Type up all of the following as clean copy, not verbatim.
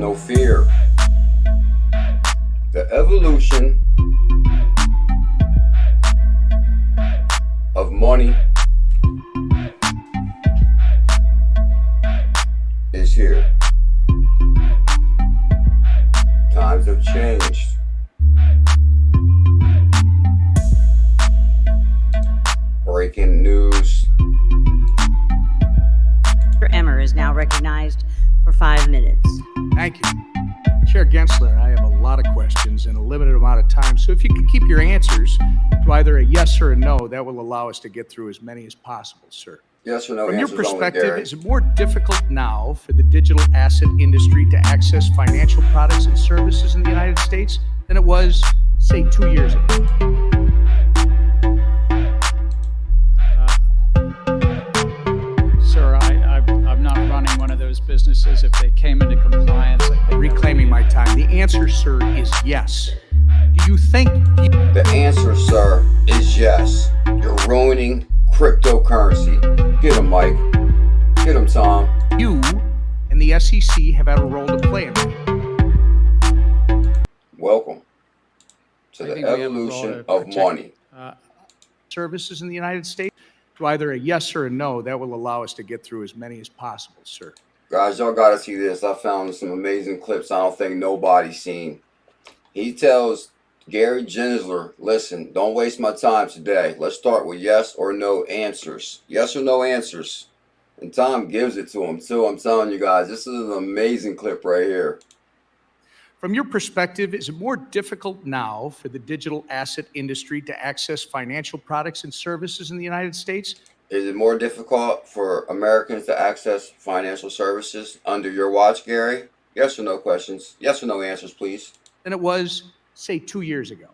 no fear. The evolution of money is here. Times have changed. Breaking news. 𝕝𝕚𝕝 is now recognized for 5 minutes. Thank you. Chair Gensler, I have a lot of questions in a limited amount of time, so if you could keep your answers to either a yes or a no, that will allow us to get through as many as possible, sir. Yes or no? From your answers perspective, only, Gary. is it more difficult now for the digital asset industry to access financial products and services in the United States than it was, say, 2 years ago? Sir, I'm not running one of those businesses. If they came into compliance, I think Reclaiming my time. The answer, sir, is yes. Do you think... The answer, sir, is yes. You're ruining cryptocurrency. Get him, Mike. Get him, Tom. You and the SEC have had a role to play in it? Welcome to I the think we have a role evolution to of protect, money. Services in the United States? To either a yes or a no, that will allow us to get through as many as possible, sir. Guys, y'all gotta see this. I found some amazing clips I don't think nobody's seen. He tells Gary Gensler, listen, don't waste my time today. Let's start with yes or no answers. Yes or no answers. And Tom gives it to him too. I'm telling you guys, this is an amazing clip right here. From your perspective, is it more difficult now for the digital asset industry to access financial products and services in the United States? Is it more difficult for Americans to access financial services under your watch, Gary? Yes or no questions. Yes or no answers, please. Than it was, say, 2 years ago?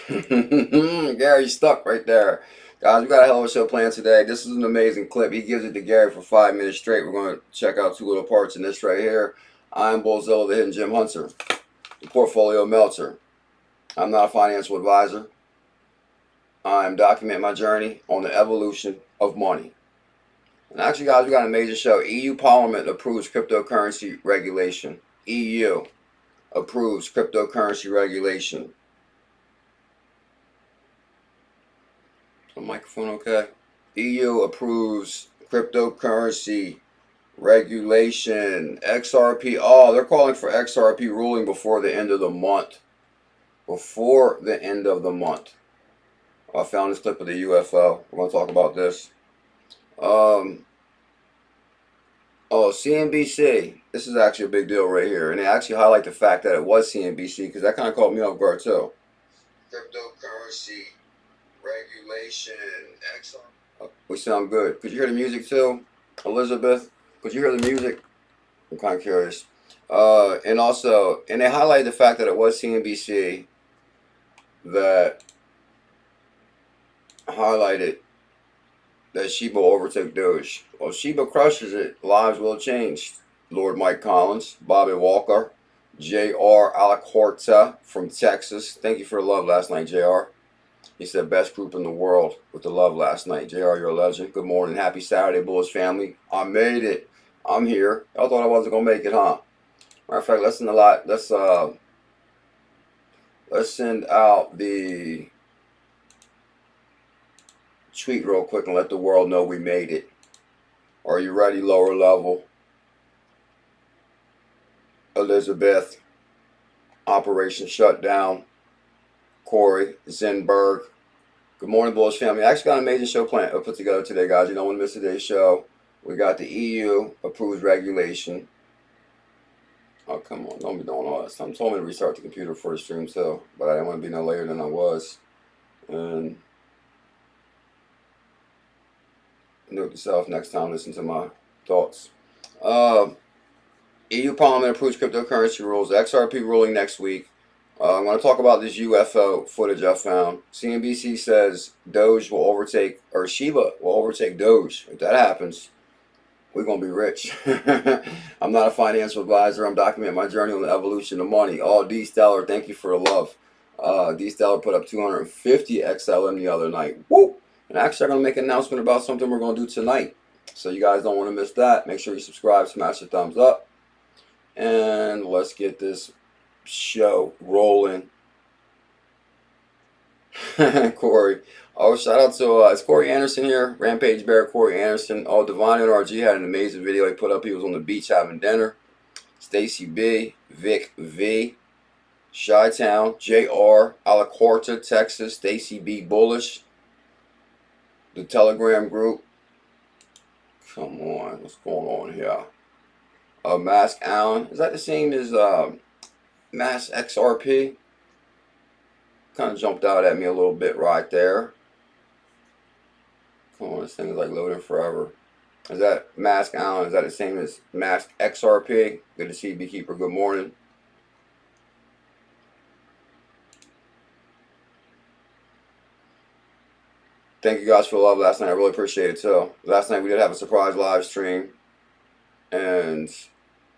Gary's stuck right there. Guys, we got a hell of a show planned today. This is an amazing clip. He gives it to Gary for 5 minutes straight. We're going to check out 2 little parts in this right here. I'm BuLLZiLLa, the hidden gem hunter, the portfolio melter. I'm not a financial advisor. I'm documenting my journey on the evolution of money. And actually, guys, we got a major show. EU Parliament approves cryptocurrency regulation. EU approves cryptocurrency regulation. The microphone okay? EU approves cryptocurrency regulation. XRP. Oh, they're calling for XRP ruling before the end of the month. Before the end of the month. I found this clip of the UFO. We're going to talk about this. Oh, CNBC. This is actually a big deal right here. And they actually highlight the fact that it was CNBC because that kind of caught me off guard too. Cryptocurrency regulation. XRP. We sound good. Could you hear the music too? Elizabeth, could you hear the music? I'm kind of curious. And they highlighted the fact that it was CNBC that highlighted that Shiba will overtake Doge. Well, Shiba crushes it, lives will change. Lord Mike Collins, Bobby Walker, J.R. 𝕊𝕚𝕚𝕤 from Texas. Thank you for the love last night, J.R. He said, best group in the world with the love last night. J.R., you're a legend. Good morning. Happy Saturday, Bullish family. I made it. I'm here. Y'all thought I wasn't going to make it, huh? Matter of fact, let's send out the tweet real quick and let the world know we made it. Are you ready, lower level? Elizabeth, Operation Shutdown, Corey, Zenberg. Good morning, Bullish family. I actually got a major show put together today, guys. You don't want to miss today's show. We got the EU approved regulation. Oh, come on. Don't be doing all that stuff. Told me to restart the computer for the stream, too. But I didn't want to be no later than I was. And note to self, next time listen to my thoughts. EU Parliament approves cryptocurrency rules. XRP ruling next week. I'm going to talk about this UFO footage I found. CNBC says Doge will overtake, or Shiba will overtake Doge. If that happens, we're going to be rich. I'm not a financial advisor. I'm documenting my journey on the evolution of money. Oh, D Stellar, thank you for the love. D Stellar put up 250 XLM the other night. Woo! And actually, I'm going to make an announcement about something we're going to do tonight. So you guys don't want to miss that. Make sure you subscribe, smash the thumbs up, and let's get this show rolling. Corey. Oh, shout out to it's Corey Anderson here. Rampage Bear, Corey Anderson. Oh, Devon NRG had an amazing video he put up. He was on the beach having dinner. Stacy B, Vic V, Chi-Town, JR, Alacorta, Texas, Stacy B Bullish, the Telegram group. Come on, what's going on here? Mask Allen. Is that the same as Mass XRP? Kind of jumped out at me a little bit right there. Come on, this thing is like loading forever. Is that Mask Allen? Is that the same as Mask XRP? Good to see you, Beekeeper. Good morning. Thank you guys for the love last night. I really appreciate it too. Last night we did have a surprise live stream, and it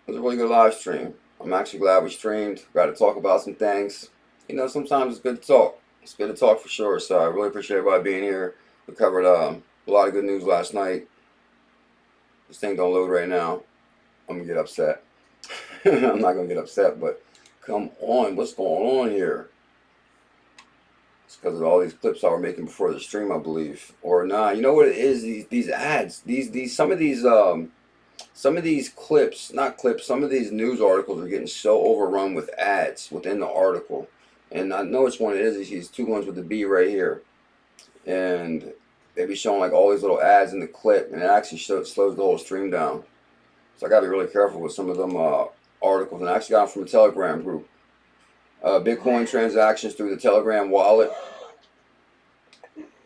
was a really good live stream. I'm actually glad we streamed. Got to talk about some things. You know, sometimes it's good to talk. It's good to talk for sure. So I really appreciate everybody being here. We covered a lot of good news last night. This thing don't load right now. I'm gonna get upset. I'm not gonna get upset, but come on, what's going on here? It's because of all these clips I were making before the stream, I believe, or not. You know what it is? These ads, some of these clips, not clips, some of these news articles are getting so overrun with ads within the article. And I know which one it is. These two ones with the B right here, and they be showing like all these little ads in the clip, and it actually slows the whole stream down. So I gotta be really careful with some of them articles. And I actually got them from the Telegram group. Bitcoin transactions through the Telegram wallet.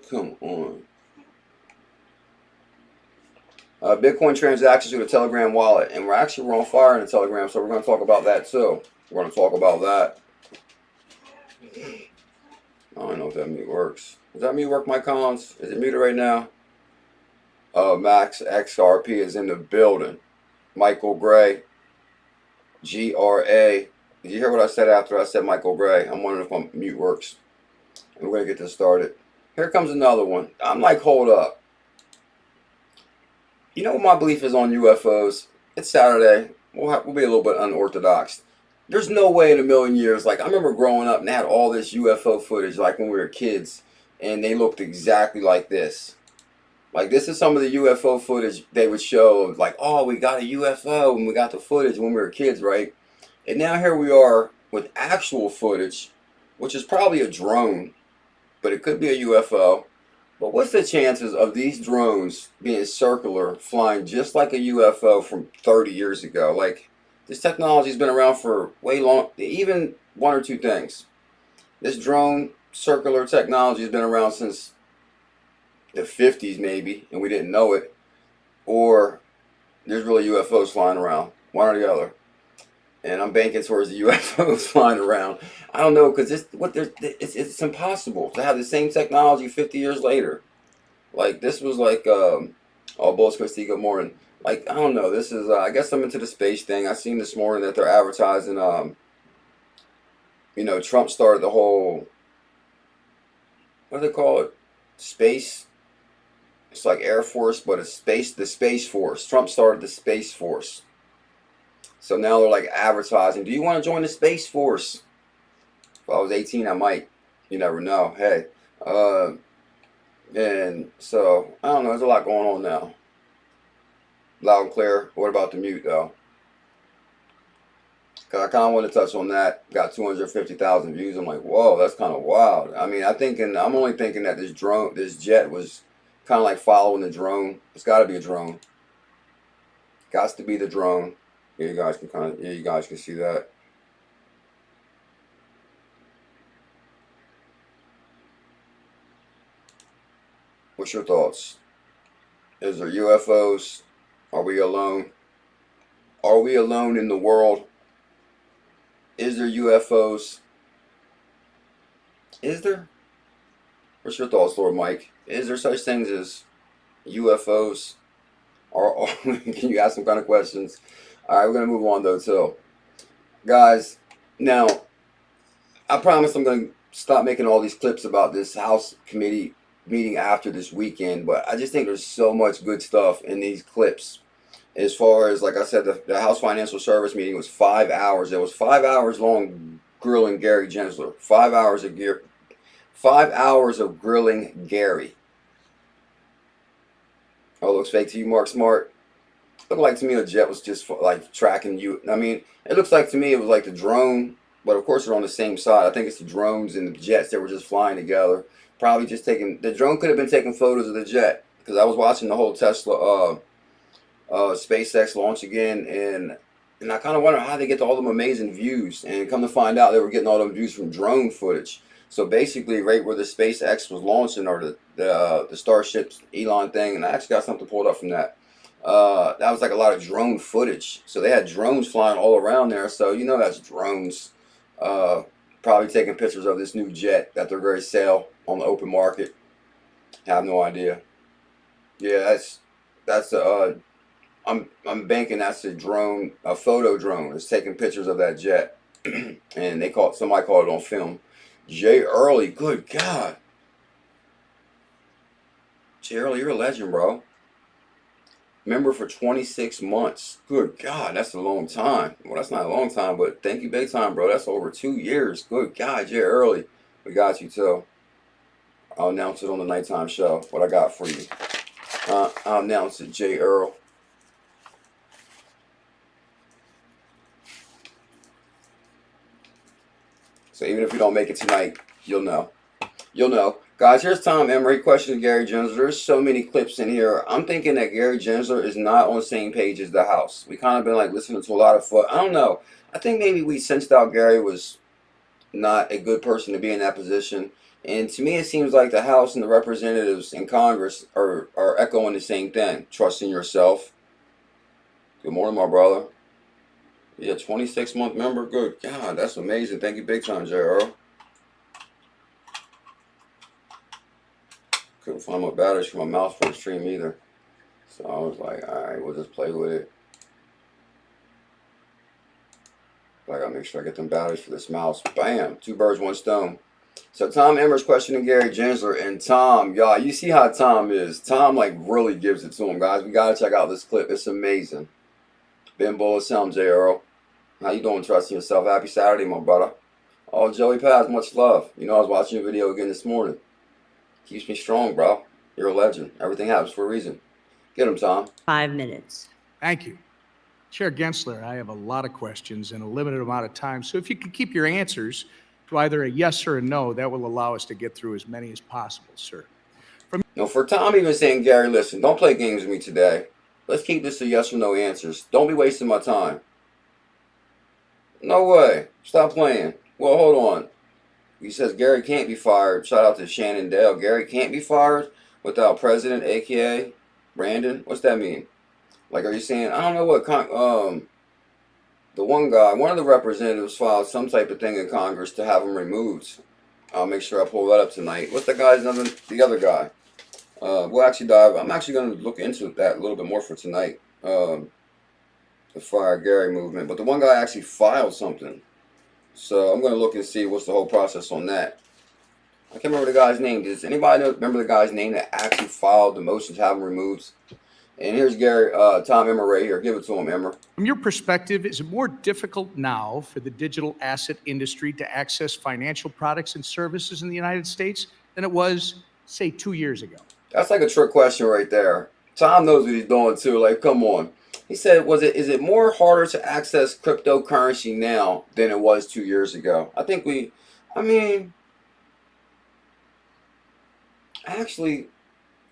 Come on. Bitcoin transactions through the Telegram wallet, and we're on fire in the Telegram, so we're going to talk about that too. We're going to talk about that. I don't know if that mute works. Does that mute work, my cons? Is it muted right now? Max XRP is in the building. Michael Gray, GRA. Did you hear what I said after I said Michael Gray? I'm wondering if my mute works. And we're going to get this started. Here comes another one. I'm like, hold up. You know what my belief is on UFOs? It's Saturday. We'll be a little bit unorthodox. There's no way in a million years. Like, I remember growing up and they had all this UFO footage like when we were kids. And they looked exactly like this. Like, this is some of the UFO footage they would show. Like, oh, we got a UFO and we got the footage when we were kids, right? And now here we are with actual footage, which is probably a drone. But it could be a UFO. But what's the chances of these drones being circular, flying just like a UFO from 30 years ago? Like, this technology's been around for way long. Even one or two things. This drone circular technology has been around since the 50s maybe, and we didn't know it. Or there's really UFOs flying around. One or the other. And I'm banking towards the UFOs flying around. I don't know, because it's impossible to have the same technology 50 years later. Like, this was like, oh, Bulls Christie, good morning. Like, I don't know, this is, I guess I'm into the space thing. I seen this morning that they're advertising, you know, Trump started the whole, what do they call it? Space. It's like Air Force, but it's the Space Force. Trump started the Space Force. So now they're like advertising, do you want to join the Space Force? If I was 18, I might. You never know. Hey. And so, I don't know. There's a lot going on now. Loud and clear. What about the mute, though? Because I kind of want to touch on that. Got 250,000 views. I'm like, whoa, that's kind of wild. I mean, I'm only thinking that this jet was kind of like following the drone. It's got to be a drone. Got to be the drone. Yeah, you guys can see that. What's your thoughts? Is there UFOs? Are we alone? Are we alone in the world? Is there UFOs? Is there? What's your thoughts, Lord Mike? Is there such things as UFOs? Or can you ask some kind of questions? All right, we're going to move on, though, too. Guys, now, I promise I'm going to stop making all these clips about this House committee meeting after this weekend, but I just think there's so much good stuff in these clips. As far as, like I said, the House Financial Service meeting was 5 hours. It was 5 hours long grilling Gary Gensler. 5 hours of 5 hours of grilling Gary. Oh, looks fake to you, Mark Smart. Looked like to me a jet was just like tracking you. I mean, it looks like to me it was like the drone, but of course they're on the same side. I think it's the drones and the jets that were just flying together. Probably just taking, the drone could have been taking photos of the jet, because I was watching the whole Tesla SpaceX launch again, and I kind of wonder how they get to all them amazing views, and come to find out they were getting all them views from drone footage. So basically, right where the SpaceX was launching, or the Starship's Elon thing, and I actually got something pulled up from that. That was like a lot of drone footage. So they had drones flying all around there. So you know that's drones probably taking pictures of this new jet that they're going to sell on the open market. Have no idea. Yeah, that's I'm banking that's a drone, a photo drone. It's taking pictures of that jet, and somebody called it on film. Jay Early, good God. Jay Early, you're a legend, bro. Member for 26 months. Good God, that's a long time. Well, that's not a long time, but thank you big time, bro. That's over 2 years. Good God, Jay Early. We got you, too. I'll announce it on the nighttime show, what I got for you. I'll announce it, Jay Earl. So even if we don't make it tonight, you'll know. You'll know. Guys, here's Tom Emery, question to Gary Gensler. There's so many clips in here. I'm thinking that Gary Gensler is not on the same page as the House. We kind of been like listening to a lot of I don't know. I think maybe we sensed out Gary was not a good person to be in that position. And to me, it seems like the House and the representatives in Congress are echoing the same thing. Trust in yourself. Good morning, my brother. Yeah, 26-month member. Good God, that's amazing. Thank you big time, J. Earl. Couldn't find my batteries for my mouse for the stream either. So I was like, alright, we'll just play with it. But I gotta make sure I get them batteries for this mouse. Bam! 2 birds, 1 stone. So Tom Emmer's questioning Gary Gensler, and Tom, y'all, you see how Tom is. Tom like really gives it to him, guys. We gotta check out this clip. It's amazing. Ben BuLLZiLLa123 J. Earl. How you doing, trusting yourself? Happy Saturday, my brother. Oh, Joey Paz, much love. You know, I was watching your video again this morning. Keeps me strong, bro. You're a legend. Everything happens for a reason. Get him, Tom. 5 minutes. Thank you. Chair Gensler, I have a lot of questions and a limited amount of time. So if you could keep your answers to either a yes or a no, that will allow us to get through as many as possible, sir. No, for Tom even saying, Gary, listen, don't play games with me today. Let's keep this to yes or no answers. Don't be wasting my time. No way. Stop playing. Well, hold on. He says Gary can't be fired. Shout out to Shannon Dale. Gary can't be fired without President, a.k.a. Brandon. What's that mean? Like, are you saying, I don't know what, the one guy, one of the representatives filed some type of thing in Congress to have him removed. I'll make sure I pull that up tonight. What's the guy's name? The other guy. We'll actually dive. I'm actually going to look into that a little bit more for tonight. The Fire Gary movement. But the one guy actually filed something. So I'm going to look and see what's the whole process on that. I can't remember the guy's name. Does anybody remember the guy's name that actually filed the motion to have him removed? And here's Gary, Tom Emmer right here. Give it to him, Emmer. From your perspective, is it more difficult now for the digital asset industry to access financial products and services in the United States than it was, say, 2 years ago? That's like a trick question right there. Tom knows what he's doing too. Like, come on. He said, is it more harder to access cryptocurrency now than it was 2 years ago? Actually,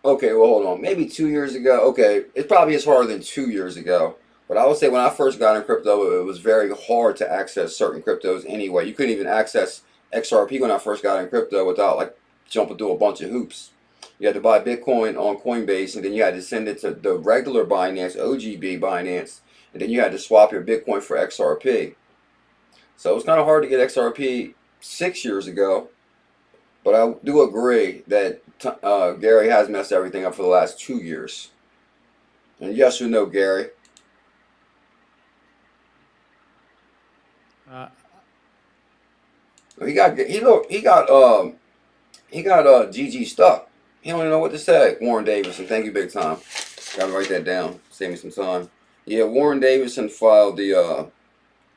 okay, well, hold on. Maybe 2 years ago. Okay, it probably is harder than 2 years ago. But I would say when I first got in crypto, it was very hard to access certain cryptos anyway. You couldn't even access XRP when I first got in crypto without like jumping through a bunch of hoops. You had to buy Bitcoin on Coinbase, and then you had to send it to the regular Binance, OGB Binance, and then you had to swap your Bitcoin for XRP. So it was kind of hard to get XRP 6 years ago, but I do agree that Gary has messed everything up for the last 2 years. And yes or no, Gary? He got GG stuck. He don't even know what to say. Warren Davidson, thank you big time. Gotta write that down. Save me some time. Yeah, Warren Davidson filed the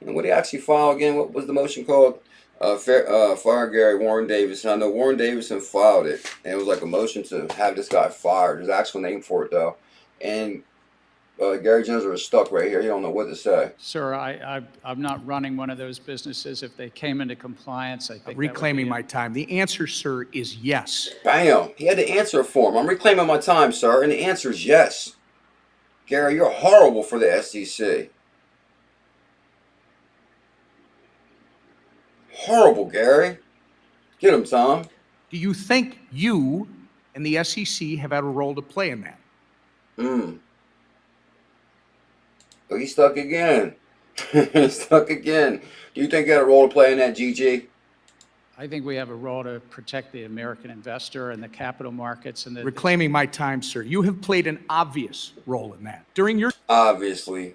what did he actually file again? What was the motion called? Fire Gary Warren Davidson. I know Warren Davidson filed it, and it was like a motion to have this guy fired. There's an actual name for it though. And Gary Gensler is stuck right here. He don't know what to say. Sir, I'm not running one of those businesses. If they came into compliance, I think Reclaiming my time. The answer, sir, is yes. Bam. He had to answer for him. I'm reclaiming my time, sir, and the answer is yes. Gary, you're horrible for the SEC. Horrible, Gary. Get him, Tom. Do you think you and the SEC have had a role to play in that? Oh, he's stuck again. He's stuck again. Do you think you had a role to play in that, GG? I think we have a role to protect the American investor and the capital markets and the Reclaiming my time, sir. You have played an obvious role in that. During your Obviously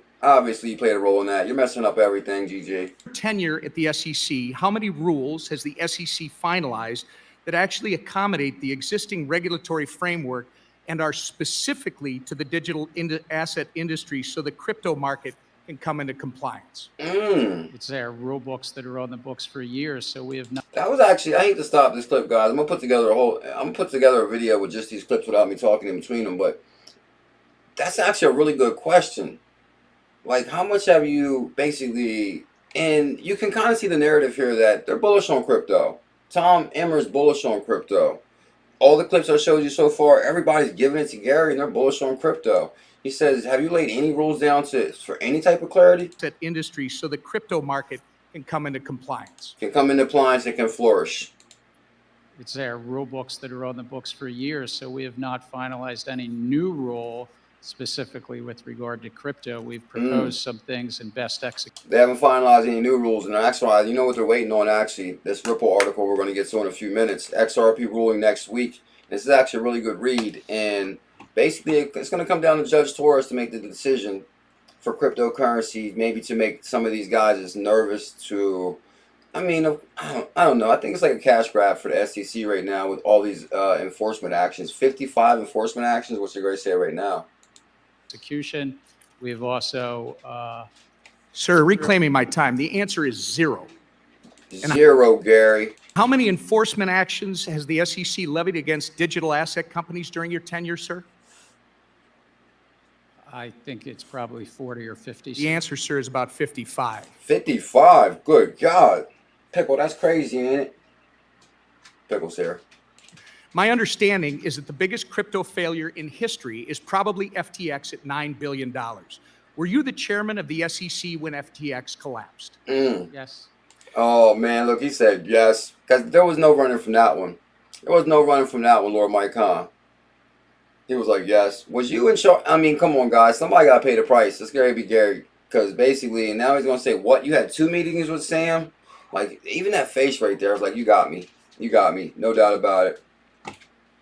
you played a role in that. You're messing up everything, GG. tenure at the SEC, how many rules has the SEC finalized that actually accommodate the existing regulatory framework and are specifically to the digital asset industry so the crypto market can come into compliance? It's their rule books that are on the books for years, so we have not. That was actually, I hate to stop this clip, guys. I'm gonna put together a video with just these clips without me talking in between them, but that's actually a really good question. Like, how much have you basically, and you can kind of see the narrative here that they're bullish on crypto. Tom Emmer's bullish on crypto. All the clips I showed you so far, everybody's giving it to Gary and they're bullish on crypto. He says, have you laid any rules down for any type of clarity? That industry so the crypto market can come into compliance. Can come into compliance and can flourish. It's their rule books that are on the books for years, so we have not finalized any new rule specifically with regard to crypto. We've proposed some things in best execution. They haven't finalized any new rules, and actually, you know what they're waiting on, actually? This Ripple article we're going to get to in a few minutes. XRP ruling next week. This is actually a really good read, and basically it's going to come down to Judge Torres to make the decision for cryptocurrency, maybe to make some of these guys as nervous to, I mean, I don't know. I think it's like a cash grab for the SEC right now with all these enforcement actions. 55 enforcement actions, what's the great say right now? Execution. We have also Sir, reclaiming my time. The answer is zero. Zero, Gary. How many enforcement actions has the SEC levied against digital asset companies during your tenure, sir? I think it's probably 40 or 50. The answer, sir, is about 55. 55. Good God. Pickle, that's crazy, ain't it? Pickle's here. My understanding is that the biggest crypto failure in history is probably FTX at $9 billion. Were you the chairman of the SEC when FTX collapsed? Yes. Oh, man, look, he said yes. Because there was no running from that one. There was no running from that one, Lord Mike Khan. He was like, yes. Was you in charge? I mean, come on, guys. Somebody got to pay the price. It's Gary be Gary. Because basically, and now he's going to say, what? You had 2 meetings with Sam? Like, even that face right there was like, you got me. You got me. No doubt about it.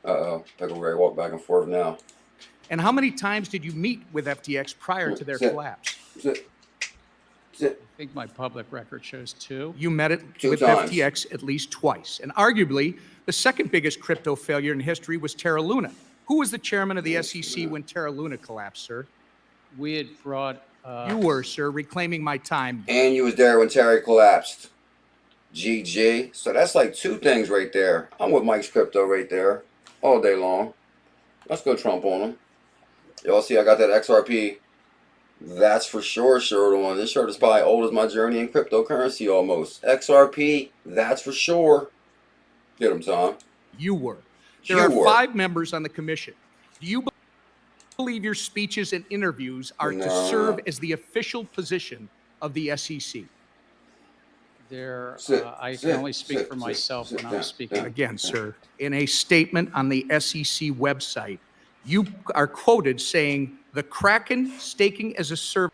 Uh-oh. Pickle Ray walk back and forth now. And how many times did you meet with FTX prior to their collapse? Sit. I think my public record shows 2. You met it 2 with times. FTX at least twice. And arguably, the second biggest crypto failure in history was Terra Luna. Who was the chairman of the SEC when Terra Luna collapsed, sir? We had brought. You were, sir, reclaiming my time. And you was there when Terry collapsed. GG. So that's like 2 things right there. I'm with Mike's Crypto right there. All day long. Let's go Trump on him. Y'all see I got that XRP. That's for sure shirt on. This shirt is probably old as my journey in cryptocurrency almost. XRP, that's for sure. Get him, Tom. You were. There are 5 members on the commission. Do you believe your speeches and interviews are to serve as the official position of the SEC? I can only speak for myself when I'm speaking. Again, sir, in a statement on the SEC website, you are quoted saying, the Kraken staking as a service.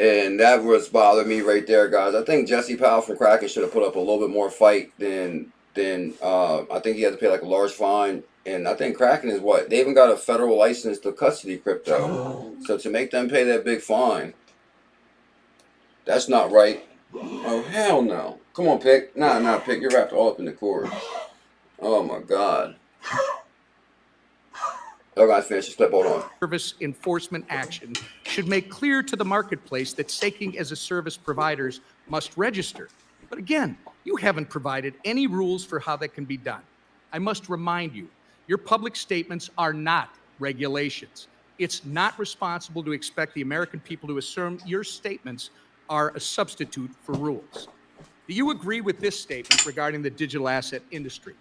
And that was bothering me right there, guys. I think Jesse Powell from Kraken should have put up a little bit more fight than I think he had to pay like a large fine. And I think Kraken is what? They even got a federal license to custody crypto. So to make them pay that big fine, that's not right. Oh, hell no. Come on, Pick. Nah, Pick. You're wrapped all up in the cord. Oh, my God. They're going to finish this clip. Hold on. Service enforcement action should make clear to the marketplace that staking as a service providers must register. But again, you haven't provided any rules for how that can be done. I must remind you, your public statements are not regulations. It's not responsible to expect the American people to assume your statements are a substitute for rules. Do you agree with this statement regarding the digital asset industry?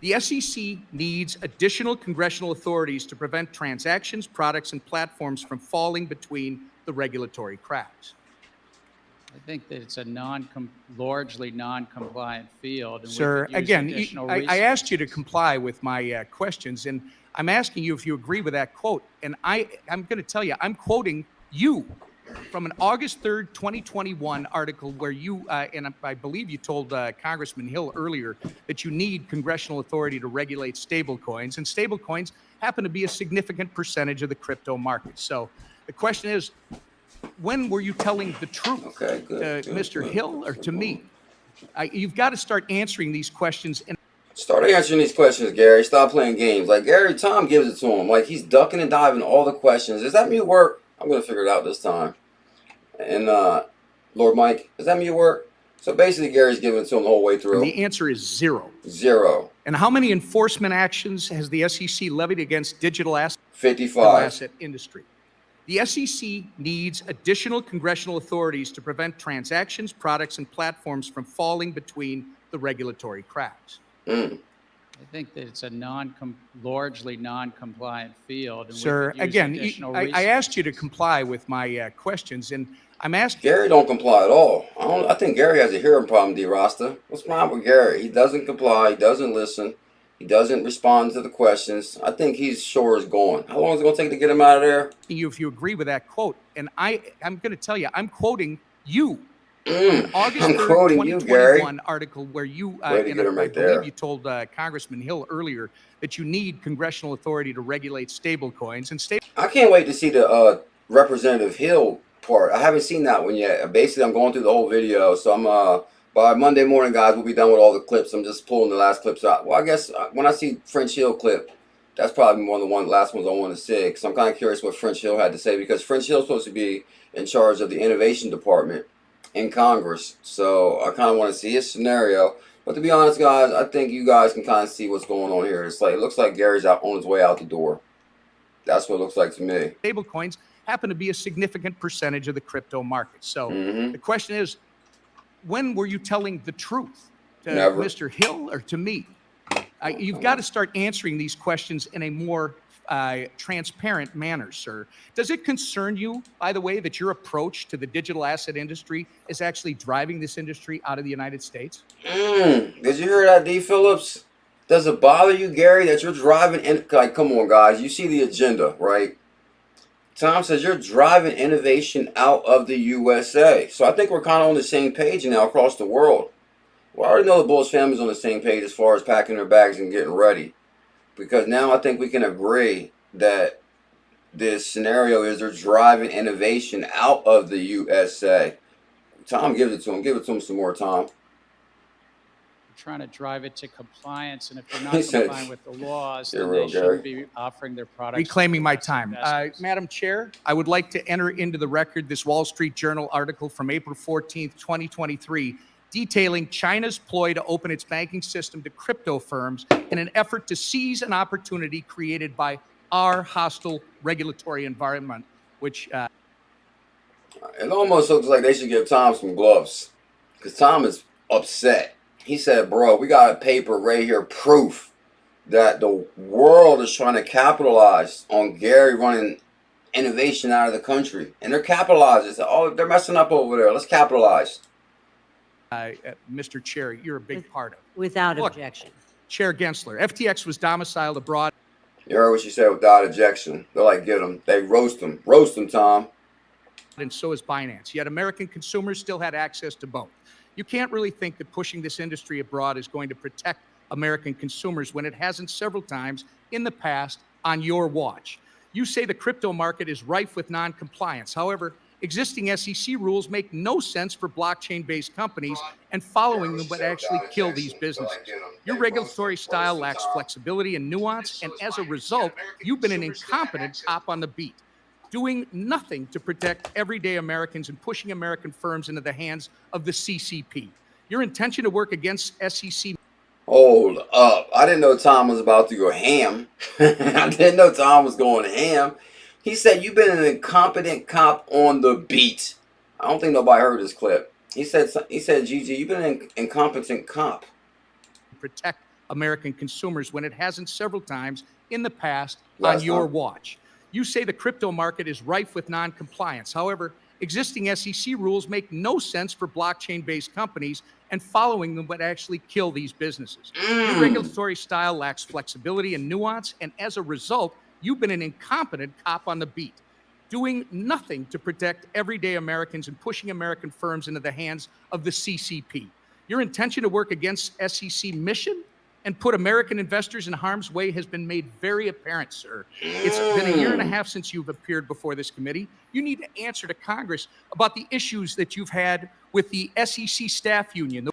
The SEC needs additional congressional authorities to prevent transactions, products, and platforms from falling between the regulatory cracks. I think that it's a largely non-compliant field. And Sir, again, I asked you to comply with my questions, and I'm asking you if you agree with that quote. And I'm going to tell you, I'm quoting you from an August 3rd, 2021 article where you, and I believe you told Congressman Hill earlier that you need congressional authority to regulate stablecoins, and stablecoins happen to be a significant percentage of the crypto market. So the question is, when were you telling the truth to Mr. Hill or to me? You've got to start answering these questions. Start answering these questions, Gary. Stop playing games. Like Gary, Tom gives it to him. Like he's ducking and diving all the questions. Is that mute work? I'm going to figure it out this time. And Lord Mike, is that mute work? So basically, Gary's giving it to him the whole way through. And the answer is zero. Zero. And how many enforcement actions has the SEC levied against digital asset 55. Industry? The SEC needs additional congressional authorities to prevent transactions, products, and platforms from falling between the regulatory cracks. I think that it's a largely non-compliant field. And Sir, again, I asked you to comply with my questions, and I'm asking. Gary don't comply at all. I think Gary has a hearing problem, D. Rasta. What's wrong with Gary? He doesn't comply. He doesn't listen. He doesn't respond to the questions. I think he's sure is going. How long is it going to take to get him out of there? If you agree with that quote, and I'm going to tell you, I'm quoting you. August 3rd, 2021 article where you, and I believe you told Congressman Hill earlier that you need congressional authority to regulate stablecoins. And I can't wait to see the Representative Hill part. I haven't seen that one yet. Basically, I'm going through the whole video, so I'm by Monday morning, guys, we'll be done with all the clips. I'm just pulling the last clips out. Well, I guess when I see French Hill clip, that's probably one of the last ones I want to see. So I'm kind of curious what French Hill had to say, because French Hill's supposed to be in charge of the innovation department in Congress. So I kind of want to see his scenario. But to be honest, guys, I think you guys can kind of see what's going on here. It's like, it looks like Gary's out on his way out the door. That's what it looks like to me. Stablecoins happen to be a significant percentage of the crypto market. So the question is, when were you telling the truth to Mr. Hill or to me? You've got to start answering these questions in a more transparent manner, sir. Does it concern you, by the way, that your approach to the digital asset industry is actually driving this industry out of the United States? Did you hear that, D. Phillips? Does it bother you, Gary, that you're driving in? Like, come on, guys. You see the agenda, right? Tom says you're driving innovation out of the USA. So I think we're kind of on the same page now across the world. Well, I already know the Bulls family's on the same page as far as packing their bags and getting ready. Because now I think we can agree that this scenario is they're driving innovation out of the USA. Tom gives it to him. Give it to him some more, Tom. Trying to drive it to compliance, and if they're not complying with the laws, then they shouldn't be offering their products. Reclaiming my time. Madam Chair, I would like to enter into the record this Wall Street Journal article from April 14th, 2023, detailing China's ploy to open its banking system to crypto firms in an effort to seize an opportunity created by our hostile regulatory environment, which... It almost looks like they should give Tom some gloves, because Tom is upset. He said, bro, we got a paper right here, proof that the world is trying to capitalize on Gary running innovation out of the country. And they're capitalizing. Oh, they're messing up over there. Let's capitalize. Mr. Chair, you're a big part of it. Without objection. Chair Gensler, FTX was domiciled abroad. You heard what she said, without objection. They're like, get them. They roast them. Roast them, Tom. And so is Binance. Yet American consumers still had access to both. You can't really think that pushing this industry abroad is going to protect American consumers when it hasn't several times in the past on your watch. You say the crypto market is rife with non-compliance. However, Existing SEC rules make no sense for blockchain-based companies, and following them would actually kill these businesses. Your regulatory style lacks flexibility and nuance, and as a result, you've been an incompetent cop on the beat, doing nothing to protect everyday Americans and pushing American firms into the hands of the CCP. Your intention to work against SEC. Hold up. I didn't know Tom was about to go ham. I didn't know Tom was going ham. He said, you've been an incompetent cop on the beat. I don't think nobody heard this clip. He said, Gigi, you've been an incompetent cop. Protect American consumers when it hasn't several times in the past on your watch. You say the crypto market is rife with non-compliance. However, existing SEC rules make no sense for blockchain-based companies, and following them would actually kill these businesses. Your regulatory style lacks flexibility and nuance, and as a result, you've been an incompetent cop on the beat, doing nothing to protect everyday Americans and pushing American firms into the hands of the CCP. Your intention to work against SEC mission and put American investors in harm's way has been made very apparent, sir. It's been a year and a half since you've appeared before this committee. You need to answer to Congress about the issues that you've had with the SEC staff union.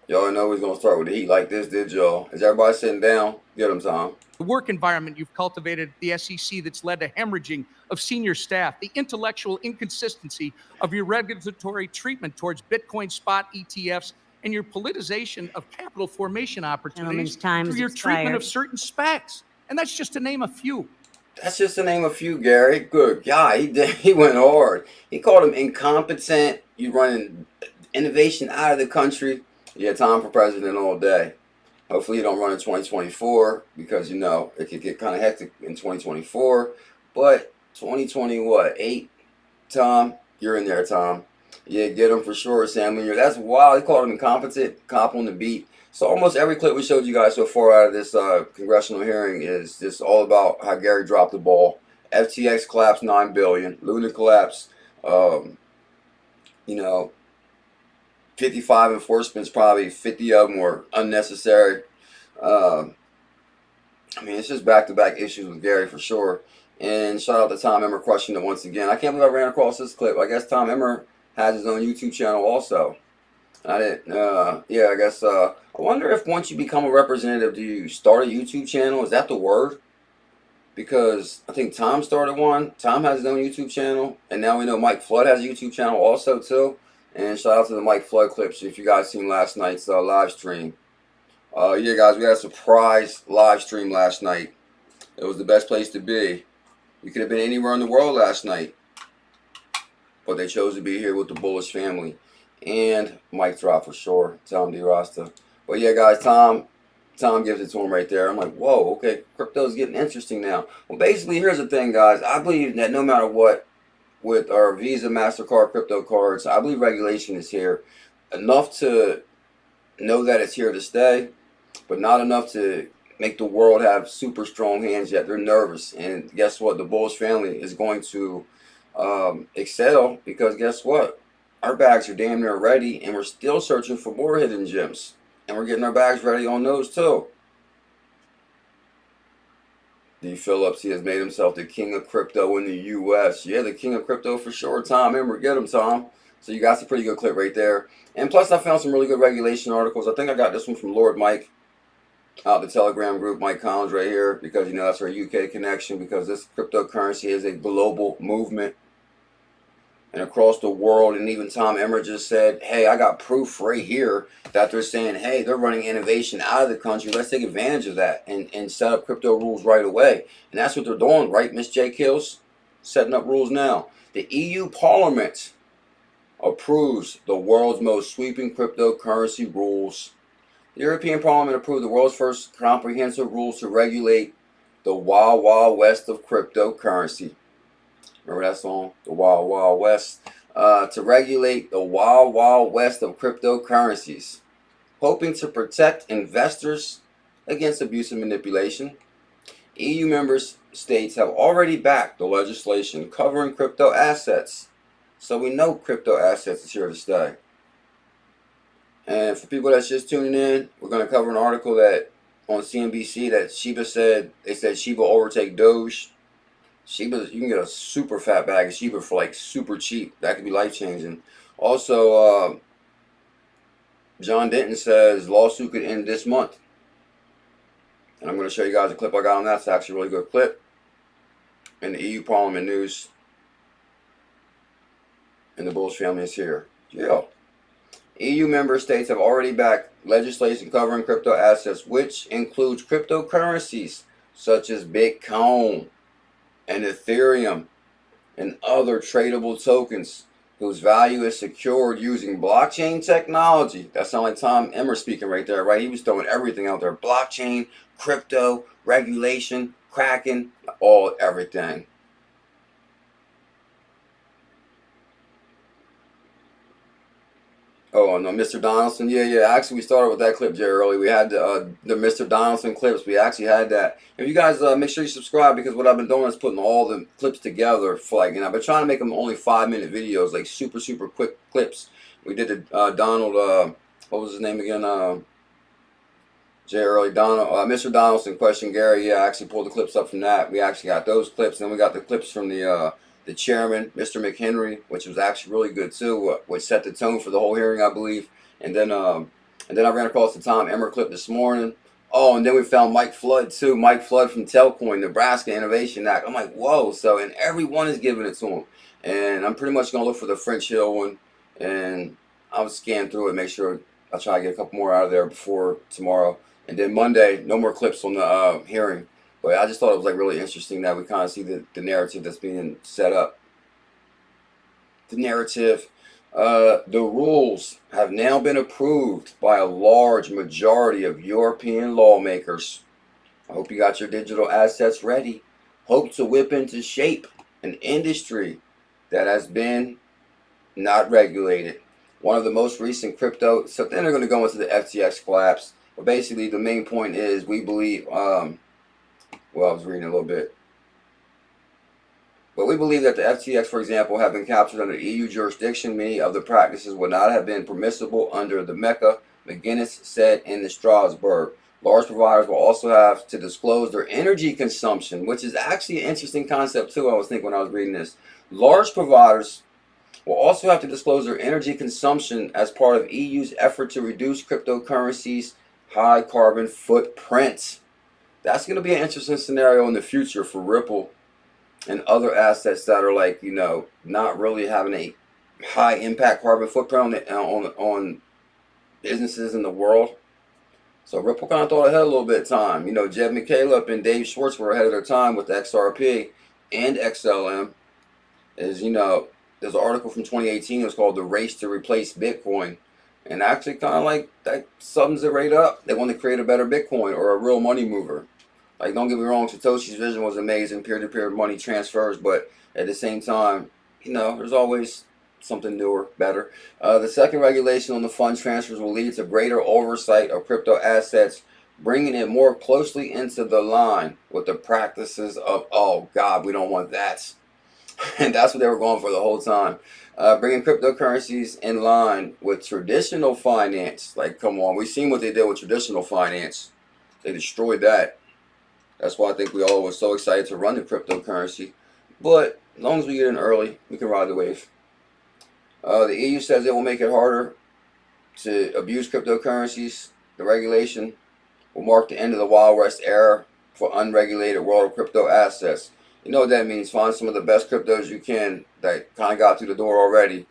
Y'all know he's going to start with the heat like this, did y'all? Is everybody sitting down? Get him, Tom. The work environment you've cultivated at the SEC that's led to hemorrhaging of senior staff, the intellectual inconsistency of your regulatory treatment towards Bitcoin spot ETFs, and your politicization of capital formation opportunities through your treatment of certain SPACs. And that's just to name a few. That's just to name a few, Gary. Good guy. He went hard. He called him incompetent. You running innovation out of the country. Yeah, Tom for president all day. Hopefully you don't run in 2024 because, you know, it could get kind of hectic in 2024. But 2028, Tom, you're in there, Tom. Yeah, get him for sure, Sam. That's wild. They called him incompetent, cop on the beat. So almost every clip we showed you guys so far out of this congressional hearing is just all about how Gary dropped the ball. FTX collapsed 9 billion. Luna collapsed, you know, 55 enforcements, probably 50 of them were unnecessary. I mean, it's just back-to-back issues with Gary for sure. And shout out to Tom Emmer crushing it once again. I can't believe I ran across this clip. I guess Tom Emmer has his own YouTube channel also. I didn't, yeah, I guess, I wonder if once you become a representative, do you start a YouTube channel? Is that the word? Because I think Tom started one. Tom has his own YouTube channel. And now we know Mike Flood has a YouTube channel also too. And shout out to the Mike Flood clips if you guys seen last night's live stream. Yeah, guys, we had a surprise live stream last night. It was the best place to be. You could have been anywhere in the world last night. But they chose to be here with the Bullish family. And Mike Drop for sure. Tom D. Rasta. But yeah, guys, Tom gives it to him right there. I'm like, whoa, okay, crypto's getting interesting now. Well, basically, here's the thing, guys. I believe that no matter what, with our Visa, MasterCard, crypto cards, I believe regulation is here. Enough to know that it's here to stay, but not enough to make the world have super strong hands yet. They're nervous. And guess what? The Bullish family is going to excel because guess what? Our bags are damn near ready, and we're still searching for more hidden gems. And we're getting our bags ready on those too. D. Phillips, he has made himself the king of crypto in the U.S. Yeah, the king of crypto for sure. Tom Emmer, get him, Tom. So you got a pretty good clip right there. And plus, I found some really good regulation articles. I think I got this one from Lord Mike out the Telegram group, Mike Collins right here, because, you know, that's our UK connection, because this cryptocurrency is a global movement. And across the world, and even Tom Emmer just said, hey, I got proof right here that they're saying, hey, they're running innovation out of the country. Let's take advantage of that and set up crypto rules right away. And that's what they're doing, right, Miss J. Kills? Setting up rules now. The EU Parliament approves the world's most sweeping cryptocurrency rules. The European Parliament approved the world's first comprehensive rules to regulate the Wild Wild West of cryptocurrency. Remember that song? The Wild Wild West. To regulate the Wild Wild West of cryptocurrencies, hoping to protect investors against abuse and manipulation. EU member states have already backed the legislation covering crypto assets. So we know crypto assets is here to stay. And for people that's just tuning in, we're going to cover an article that on CNBC that Shiba said, they said Shiba overtake Doge. Shiba, you can get a super fat bag of Shiba for like super cheap. That could be life changing. Also, John Denton says lawsuit could end this month. And I'm going to show you guys a clip I got on that. It's actually a really good clip. And the EU Parliament news. And the Bulls family is here. Yeah. EU member states have already backed legislation covering crypto assets, which includes cryptocurrencies such as Bitcoin and Ethereum and other tradable tokens whose value is secured using blockchain technology. That sounds like Tom Emmer speaking right there, right? He was throwing everything out there. Blockchain, crypto, regulation, Kraken, everything. Oh, no, Mr. Donaldson. Yeah. Actually, we started with that clip, Jerry, early. We had the Mr. Donaldson clips. We actually had that. If you guys make sure you subscribe, because what I've been doing is putting all the clips together for like, and I've been trying to make them only 5-minute videos, like super quick clips. We did the Donald, what was his name again? Jay early Donald, Mr. Donaldson question Gary. Yeah, I actually pulled the clips up from that. We actually got those clips. Then we got the clips from the chairman, Mr. McHenry, which was actually really good too, which set the tone for the whole hearing, I believe. And then I ran across the Tom Emmer clip this morning. Oh, and then we found Mike Flood too. Mike Flood from Telcoin, Nebraska Innovation Act. I'm like, whoa. So, and everyone is giving it to him. And I'm pretty much going to look for the French Hill one. And I'll scan through it, make sure I'll try to get a couple more out of there before tomorrow. And then Monday, no more clips on the hearing. But I just thought it was like really interesting that we kind of see the narrative that's being set up. The narrative, the rules have now been approved by a large majority of European lawmakers. I hope you got your digital assets ready. Hope to whip into shape an industry that has been not regulated. One of the most recent crypto, so then they're going to go into the FTX collapse. But basically the main point is we believe, well, I was reading a little bit. But we believe that the FTX, for example, have been captured under EU jurisdiction. Many of the practices would not have been permissible under the 𝕝𝕚𝕝, McGuinness said in the Strasbourg. Large providers will also have to disclose their energy consumption, which is actually an interesting concept too, I was thinking when I was reading this. Large providers will also have to disclose their energy consumption as part of EU's effort to reduce cryptocurrencies' high carbon footprint. That's going to be an interesting scenario in the future for Ripple and other assets that are like, you know, not really having a high impact carbon footprint on businesses in the world. So Ripple kind of thought ahead a little bit of time. You know, Jed McCaleb and Dave Schwartz were ahead of their time with the XRP and XLM. As you know, there's an article from 2018. It was called "The Race to Replace Bitcoin," and actually kind of like that sums it right up. They want to create a better Bitcoin or a real money mover. Like, don't get me wrong, Satoshi's vision was amazing, peer-to-peer money transfers, but at the same time, you know, there's always something newer, better. The second regulation on the fund transfers will lead to greater oversight of crypto assets, bringing it more closely into the line with the practices of, oh God, we don't want that. And that's what they were going for the whole time. Bringing cryptocurrencies in line with traditional finance. Like, come on, we've seen what they did with traditional finance. They destroyed that. That's why I think we all were so excited to run the cryptocurrency. But as long as we get in early, we can ride the wave. The EU says it will make it harder to abuse cryptocurrencies. The regulation will mark the end of the Wild West era for unregulated world of crypto assets. You know what that means. Find some of the best cryptos you can that kind of got through the door already.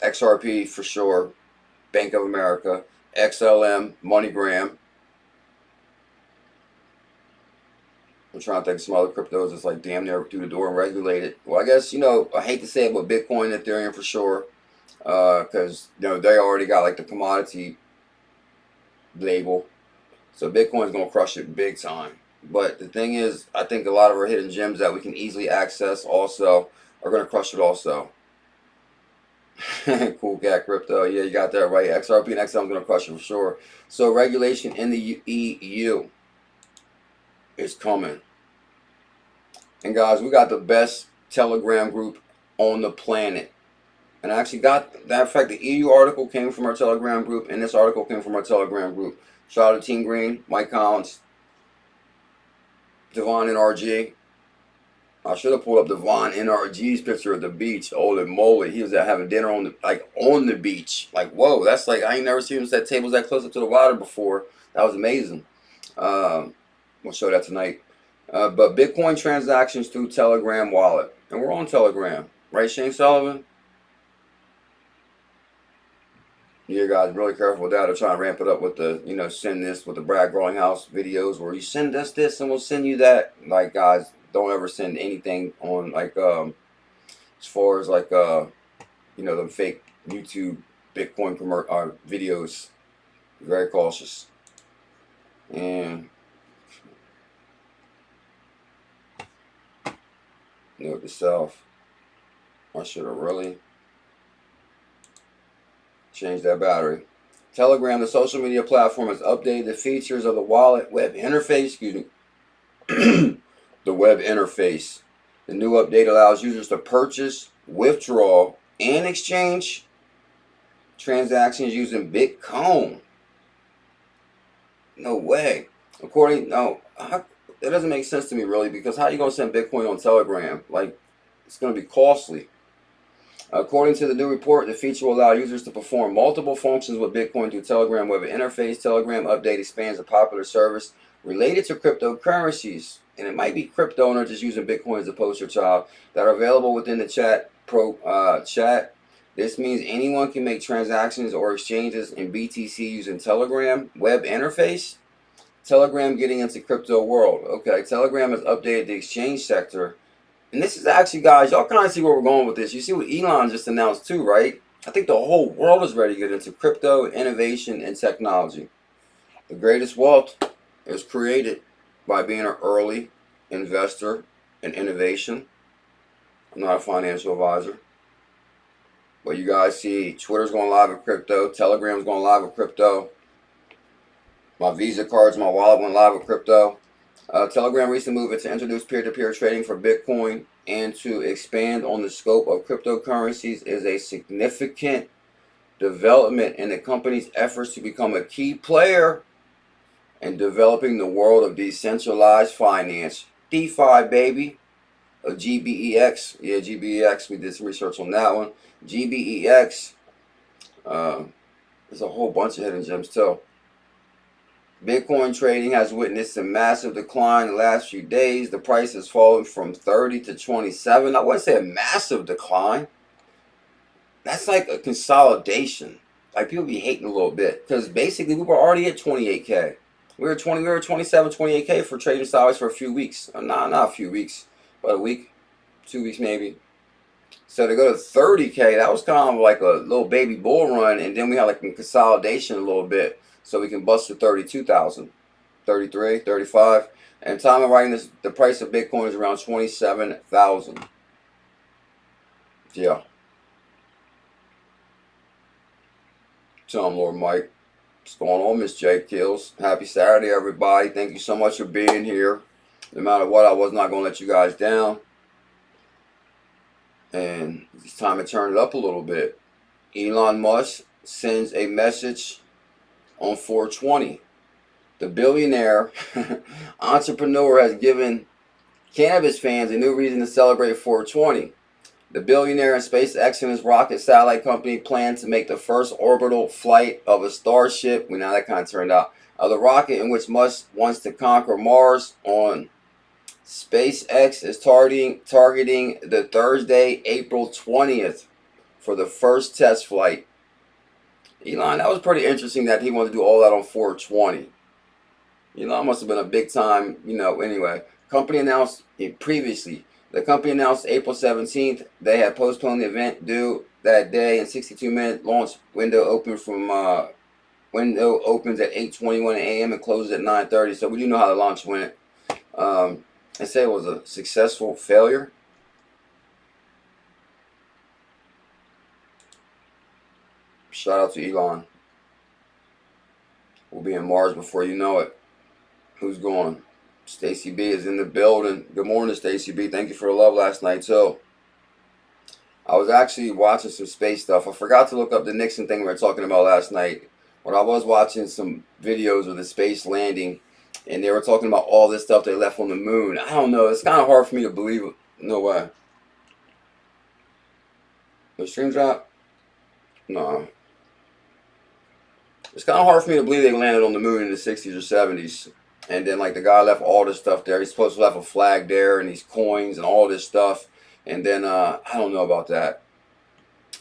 XRP for sure. Bank of America. XLM. MoneyGram. I'm trying to think of some other cryptos that's like damn near through the door and regulated. Well, I guess, you know, I hate to say it, but Bitcoin and Ethereum for sure. Because, you know, they already got like the commodity label. So Bitcoin's going to crush it big time. But the thing is, I think a lot of our hidden gems that we can easily access also are going to crush it also. Cool cat crypto. Yeah, you got that right. XRP and XLM is going to crush it for sure. So regulation in the EU is coming. And guys, we got the best Telegram group on the planet. And I actually got that. In fact, the EU article came from our Telegram group, and this article came from our Telegram group. Shout out to Team Green, Mike Collins, Devon NRG, I should have pulled up Devon NRG's picture of the beach. Holy moly, he was having dinner on the beach. Like, whoa, that's like, I ain't never seen him set tables that close up to the water before. That was amazing. We'll show that tonight. But Bitcoin transactions through Telegram wallet, and we're on Telegram, right, Shane Sullivan? You guys really careful with that. They're trying to ramp it up with the, you know, send this with the Brad Growinghouse videos where you send us this and we'll send you that. Like, guys, don't ever send anything on like as far as like you know, the fake YouTube Bitcoin videos. Very cautious. And note to self, I should have really changed that battery. Telegram, the social media platform, has updated the features of the wallet web interface. Excuse me. The web interface. The new update allows users to purchase, withdraw, and exchange transactions using Bitcoin. No way. That doesn't make sense to me really, because how are you going to send Bitcoin on Telegram? Like, it's going to be costly. According to the new report, the feature will allow users to perform multiple functions with Bitcoin through Telegram web interface. Telegram update expands a popular service related to cryptocurrencies, and it might be crypto owners just using Bitcoin as a poster child, that are available within the chat. This means anyone can make transactions or exchanges in BTC using Telegram web interface. Telegram getting into crypto world. Okay, Telegram has updated the exchange sector. And this is actually, guys, y'all kind of see where we're going with this. You see what Elon just announced too, right? I think the whole world is ready to get into crypto, innovation, and technology. The greatest wealth is created by being an early investor in innovation. I'm not a financial advisor. But you guys see Twitter's going live with crypto. Telegram's going live with crypto. My Visa cards, my wallet went live with crypto. Telegram recently moved to introduce peer-to-peer trading for Bitcoin and to expand on the scope of cryptocurrencies is a significant development in the company's efforts to become a key player in developing the world of decentralized finance. DeFi, baby. GBEX. Yeah, GBEX. We did some research on that one. GBEX. There's a whole bunch of hidden gems too. Bitcoin trading has witnessed a massive decline in the last few days. The price has fallen from 30 to 27. I wouldn't say a massive decline. That's like a consolidation. Like, people be hating a little bit, because basically we were already at 28K. We were 27, 28K for trading sideways for a few weeks. Not a few weeks, but a week, 2 weeks maybe. So to go to 30K, that was kind of like a little baby bull run, and then we had like a consolidation a little bit. So we can bust to 32,000, 33, 35. And time of writing this, the price of Bitcoin is around 27,000. Yeah. Tell him, Lord Mike. What's going on, Miss J Kills? Happy Saturday, everybody. Thank you so much for being here. No matter what, I was not going to let you guys down. And it's time to turn it up a little bit. Elon Musk sends a message on 420. The billionaire entrepreneur has given cannabis fans a new reason to celebrate 420. The billionaire and SpaceX and his rocket satellite company plan to make the first orbital flight of a Starship. We know that kind of turned out. The rocket, in which Musk wants to conquer Mars on. SpaceX is targeting the Thursday, April 20th for the first test flight. Elon, that was pretty interesting that he wanted to do all that on 420. Elon must have been a big time, anyway. Company announced previously. The company announced April 17th they had postponed the event due that day, and 62-minute launch window opens at 8:21 a.m. and closes at 9:30. So we do know how the launch went. They say it was a successful failure. Shout out to Elon. We'll be in Mars before you know it. Who's going? Stacy B is in the building. Good morning, Stacy B. Thank you for the love last night, too. I was actually watching some space stuff. I forgot to look up the Nixon thing we were talking about last night. But I was watching some videos of the space landing, and they were talking about all this stuff they left on the moon. I don't know. It's kind of hard for me to believe No way. The stream drop? No. It's kind of hard for me to believe they landed on the moon in the 60s or 70s. And then, like, the guy left all this stuff there. He's supposed to have a flag there and these coins and all this stuff. And then, I don't know about that.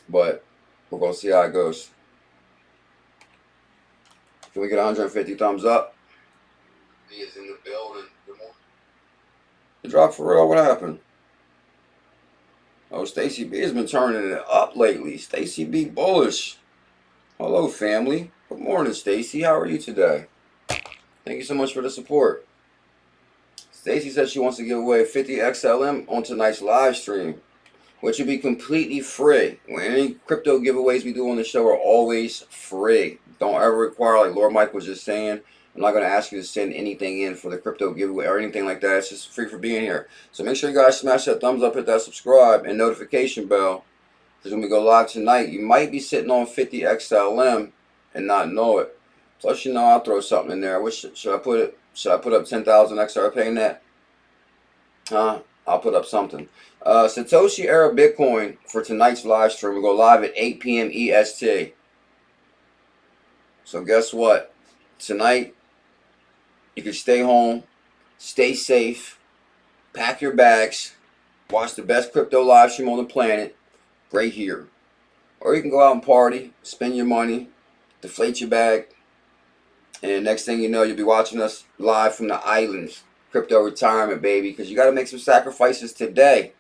But we're going to see how it goes. Can we get 150 thumbs up? He is in the building. Good morning. It dropped for real? What happened? Oh, Stacy B has been turning it up lately. Stacy B bullish. Hello, family. Good morning, Stacy. How are you today? Thank you so much for the support. Stacy says she wants to give away 50 XLM on tonight's live stream, which will be completely free. Any crypto giveaways we do on the show are always free. Don't ever require, like Lord Mike was just saying, I'm not going to ask you to send anything in for the crypto giveaway or anything like that. It's just free for being here. So make sure you guys smash that thumbs up, hit that subscribe, and notification bell. Because when we go live tonight, you might be sitting on 50 XLM and not know it. Plus, you know, I'll throw something in there. Should I put it? Should I put up 10,000 XRPayNet? I'll put up something. Satoshi era Bitcoin for tonight's live stream. We'll go live at 8 p.m. EST. So guess what? Tonight, you can stay home, stay safe, pack your bags, watch the best crypto live stream on the planet right here. Or you can go out and party, spend your money, deflate your bag, and next thing you know, you'll be watching us live from the islands. Crypto retirement, baby, because you got to make some sacrifices today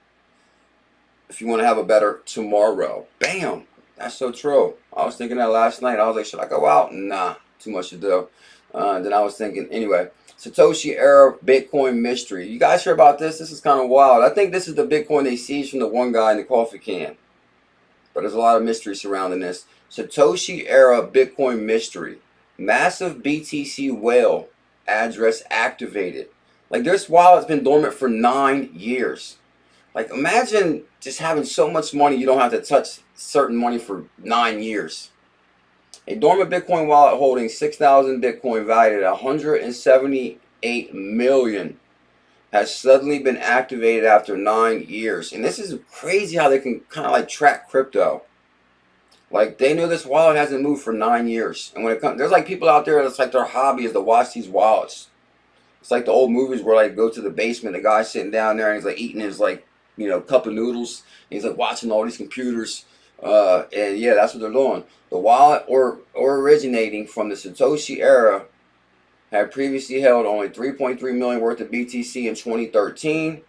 if you want to have a better tomorrow. Bam! That's so true. I was thinking that last night. I was like, should I go out? Nah, too much to do. Then I was thinking, anyway, Satoshi era Bitcoin mystery. You guys hear about this? This is kind of wild. I think this is the Bitcoin they seized from the one guy in the coffee can. But there's a lot of mystery surrounding this. Satoshi era Bitcoin mystery. Massive BTC whale address activated. Like, this wallet's been dormant for 9 years. Like, imagine just having so much money you don't have to touch certain money for 9 years. A dormant Bitcoin wallet holding 6,000 Bitcoin valued at 178 million has suddenly been activated after 9 years. And this is crazy how they can kind of like track crypto. Like, they know this wallet hasn't moved for 9 years. And when it comes, there's like people out there that's like their hobby is to watch these wallets. It's like the old movies where, like, go to the basement, the guy's sitting down there and he's like eating his, like, you know, cup of noodles. And he's like watching all these computers. And yeah, that's what they're doing. The wallet originating from the Satoshi era had previously held only 3.3 million worth of BTC in 2013.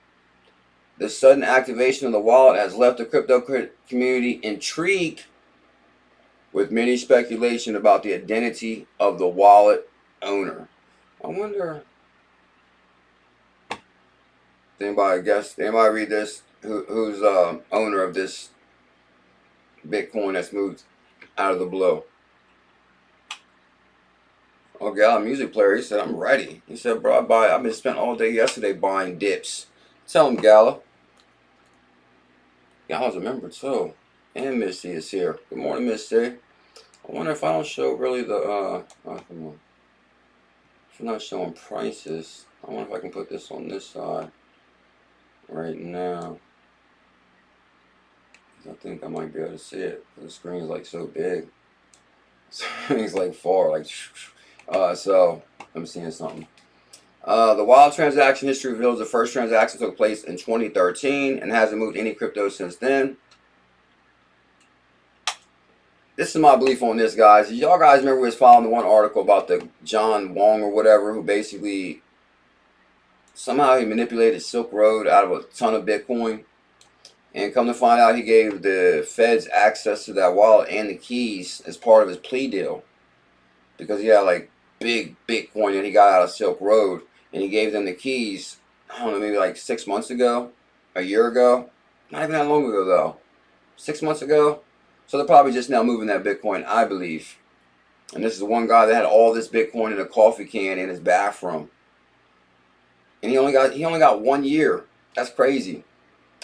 The sudden activation of the wallet has left the crypto community intrigued, with many speculation about the identity of the wallet owner. I wonder, anybody read this? Who's owner of this Bitcoin that's moved out of the blue? Oh, Gala music player, he said, I'm ready. He said, bro, I've been spent all day yesterday buying dips. Tell him, Gala. Gala's a member too. And Miss C is here. Good morning, Miss C. I wonder if I don't show really the oh, come on. If I'm not showing prices, I wonder if I can put this on this side right now. I think I might be able to see it. The screen is like so big. It's like far, like so I'm seeing something. The wild transaction history reveals the first transaction took place in 2013 and hasn't moved any crypto since then. This is my belief on this, guys. Y'all guys remember we was following the one article about the John Wong or whatever, who basically somehow he manipulated Silk Road out of a ton of Bitcoin. And come to find out, he gave the feds access to that wallet and the keys as part of his plea deal. Because he had like big Bitcoin that he got out of Silk Road. And he gave them the keys, I don't know, maybe like 6 months ago, a year ago. Not even that long ago, though. 6 months ago. So they're probably just now moving that Bitcoin, I believe. And this is the one guy that had all this Bitcoin in a coffee can in his bathroom. And he only got 1 year. That's crazy.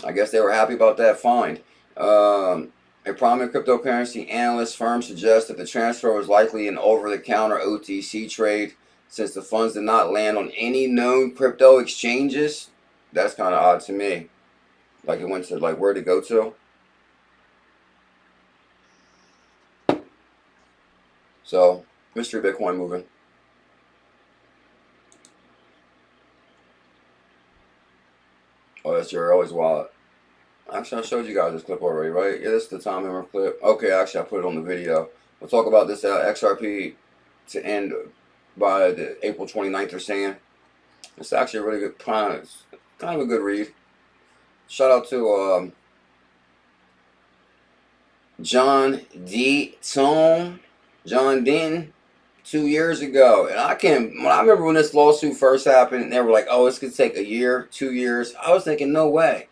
I guess they were happy about that find. A prominent cryptocurrency analyst firm suggests that the transfer was likely an over-the-counter OTC trade, since the funds did not land on any known crypto exchanges. That's kind of odd to me. Like it went to like where to go to. So mystery Bitcoin moving. Oh, that's your always wallet. Actually, I showed you guys this clip already, right? Yeah, this is the Tom Hammer clip. Okay, actually, I put it on the video. We'll talk about this XRP to end by the April 29th, they're saying. It's actually a really good, kind of a good read. Shout out to John Denton 2 years ago. And I remember when this lawsuit first happened, and they were like, oh, it's going to take a year, 2 years. I was thinking, no way.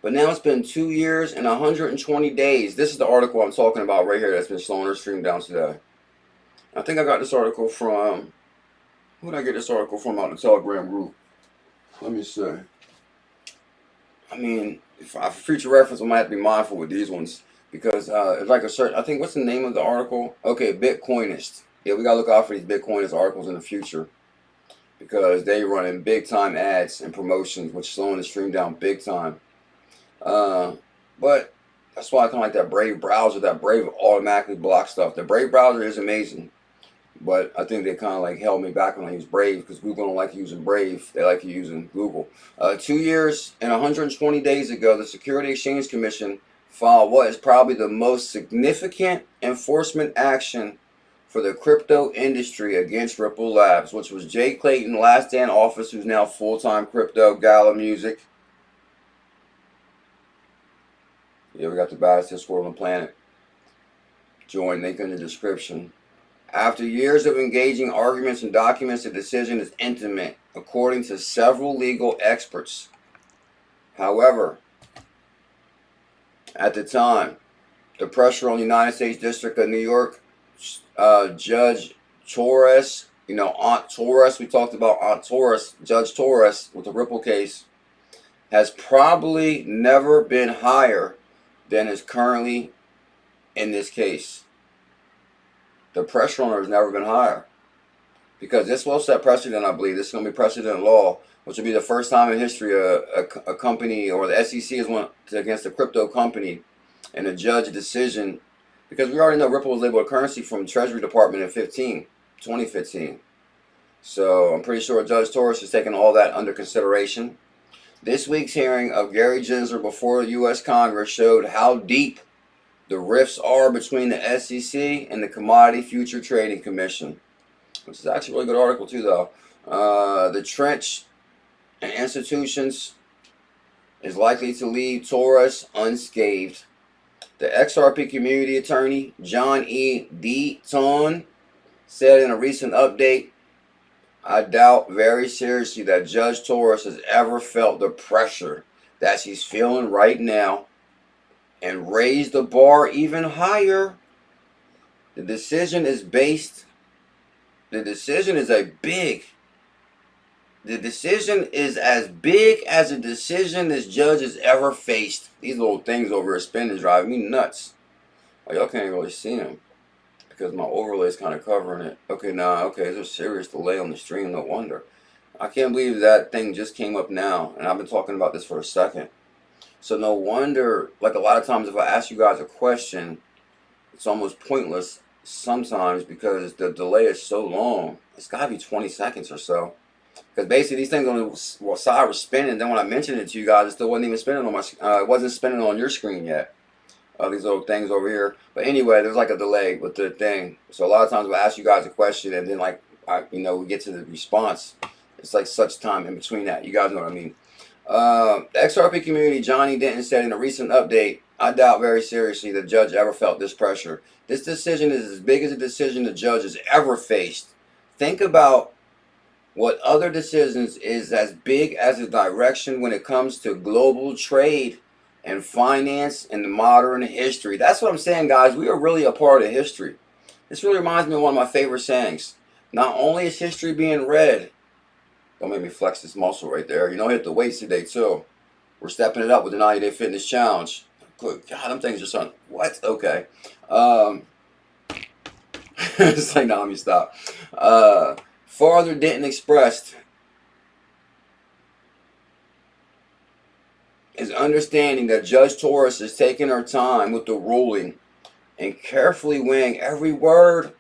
But now it's been 2 years and 120 days. This is the article I'm talking about right here that's been slowing her stream down today. I think I got this article from, who did I get this article from out in the Telegram group? Let me see. I mean, for future reference, I might have to be mindful with these ones. Because it's like a certain, I think, what's the name of the article? Okay, Bitcoinist. Yeah, we got to look out for these Bitcoinist articles in the future. Because they running big time ads and promotions, which is slowing the stream down big time. But that's why I kind of like that Brave browser. That Brave automatically blocks stuff. The Brave browser is amazing, but I think they kind of like held me back when I use Brave because Google don't like using Brave. They like using Google. 2 years and 120 days ago, the Security Exchange Commission filed what is probably the most significant enforcement action for the crypto industry against Ripple Labs, which was Jay Clayton, last day in office, who's now full-time crypto gala music. Yeah, we got the baddest Discord on the planet. Join, link in the description. After years of engaging arguments and documents, the decision is intimate, according to several legal experts. However, at the time, the pressure on the United States District of New York, Judge Torres, Aunt Torres, we talked about Aunt Torres, Judge Torres with the Ripple case, has probably never been higher than is currently in this case. The pressure on her has never been higher. Because this will set precedent, I believe. This is going to be precedent law, which will be the first time in history a company or the SEC has went against a crypto company and a judge decision. Because we already know Ripple was labeled a currency from the Treasury Department in 2015. So I'm pretty sure Judge Torres is taking all that under consideration. This week's hearing of Gary Gensler before the U.S. Congress showed how deep the rifts are between the SEC and the Commodity Future Trading Commission, which is actually a really good article too, though. The trench and institutions is likely to leave Torres unscathed. The XRP community attorney, John E. 𝕝𝕠𝕚, said in a recent update, I doubt very seriously that Judge Torres has ever felt the pressure that she's feeling right now and raised the bar even higher. The decision is as big as a decision this judge has ever faced. These little things over here spinning driving me nuts. Oh, y'all can't really see them because my overlay is kind of covering it. Okay, there's a serious delay on the stream, no wonder. I can't believe that thing just came up now, and I've been talking about this for a second. So no wonder, like a lot of times if I ask you guys a question, it's almost pointless sometimes because the delay is so long. It's got to be 20 seconds or so. Because basically these things on the side were spinning, then when I mentioned it to you guys, it still wasn't even spinning on my it wasn't spinning on your screen yet. These little things over here. But anyway, there's like a delay with the thing. So a lot of times I ask you guys a question and then we get to the response. It's like such time in between that. You guys know what I mean. The XRP community, Johnny Denton, said in a recent update, I doubt very seriously the judge ever felt this pressure. This decision is as big as a decision the judge has ever faced. Think about what other decisions is as big as a direction when it comes to global trade and finance in the modern history. That's what I'm saying, guys. We are really a part of history. This really reminds me of one of my favorite sayings. Not only is history being read, don't make me flex this muscle right there. Hit the weights today too. We're stepping it up with the 90-day fitness challenge. Good God, them things are something. What? Okay. It's like, nah, let me stop. Farther Denton expressed is understanding that Judge Torres is taking her time with the ruling and carefully weighing every word.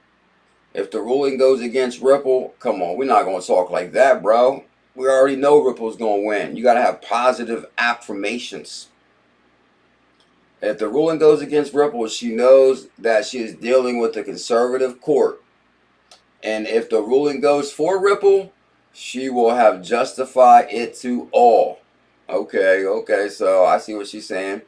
If the ruling goes against Ripple, come on, we're not going to talk like that, bro. We already know Ripple's going to win. You got to have positive affirmations. If the ruling goes against Ripple, she knows that she is dealing with a conservative court. And if the ruling goes for Ripple, she will have justified it to all. Okay, so I see what she's saying.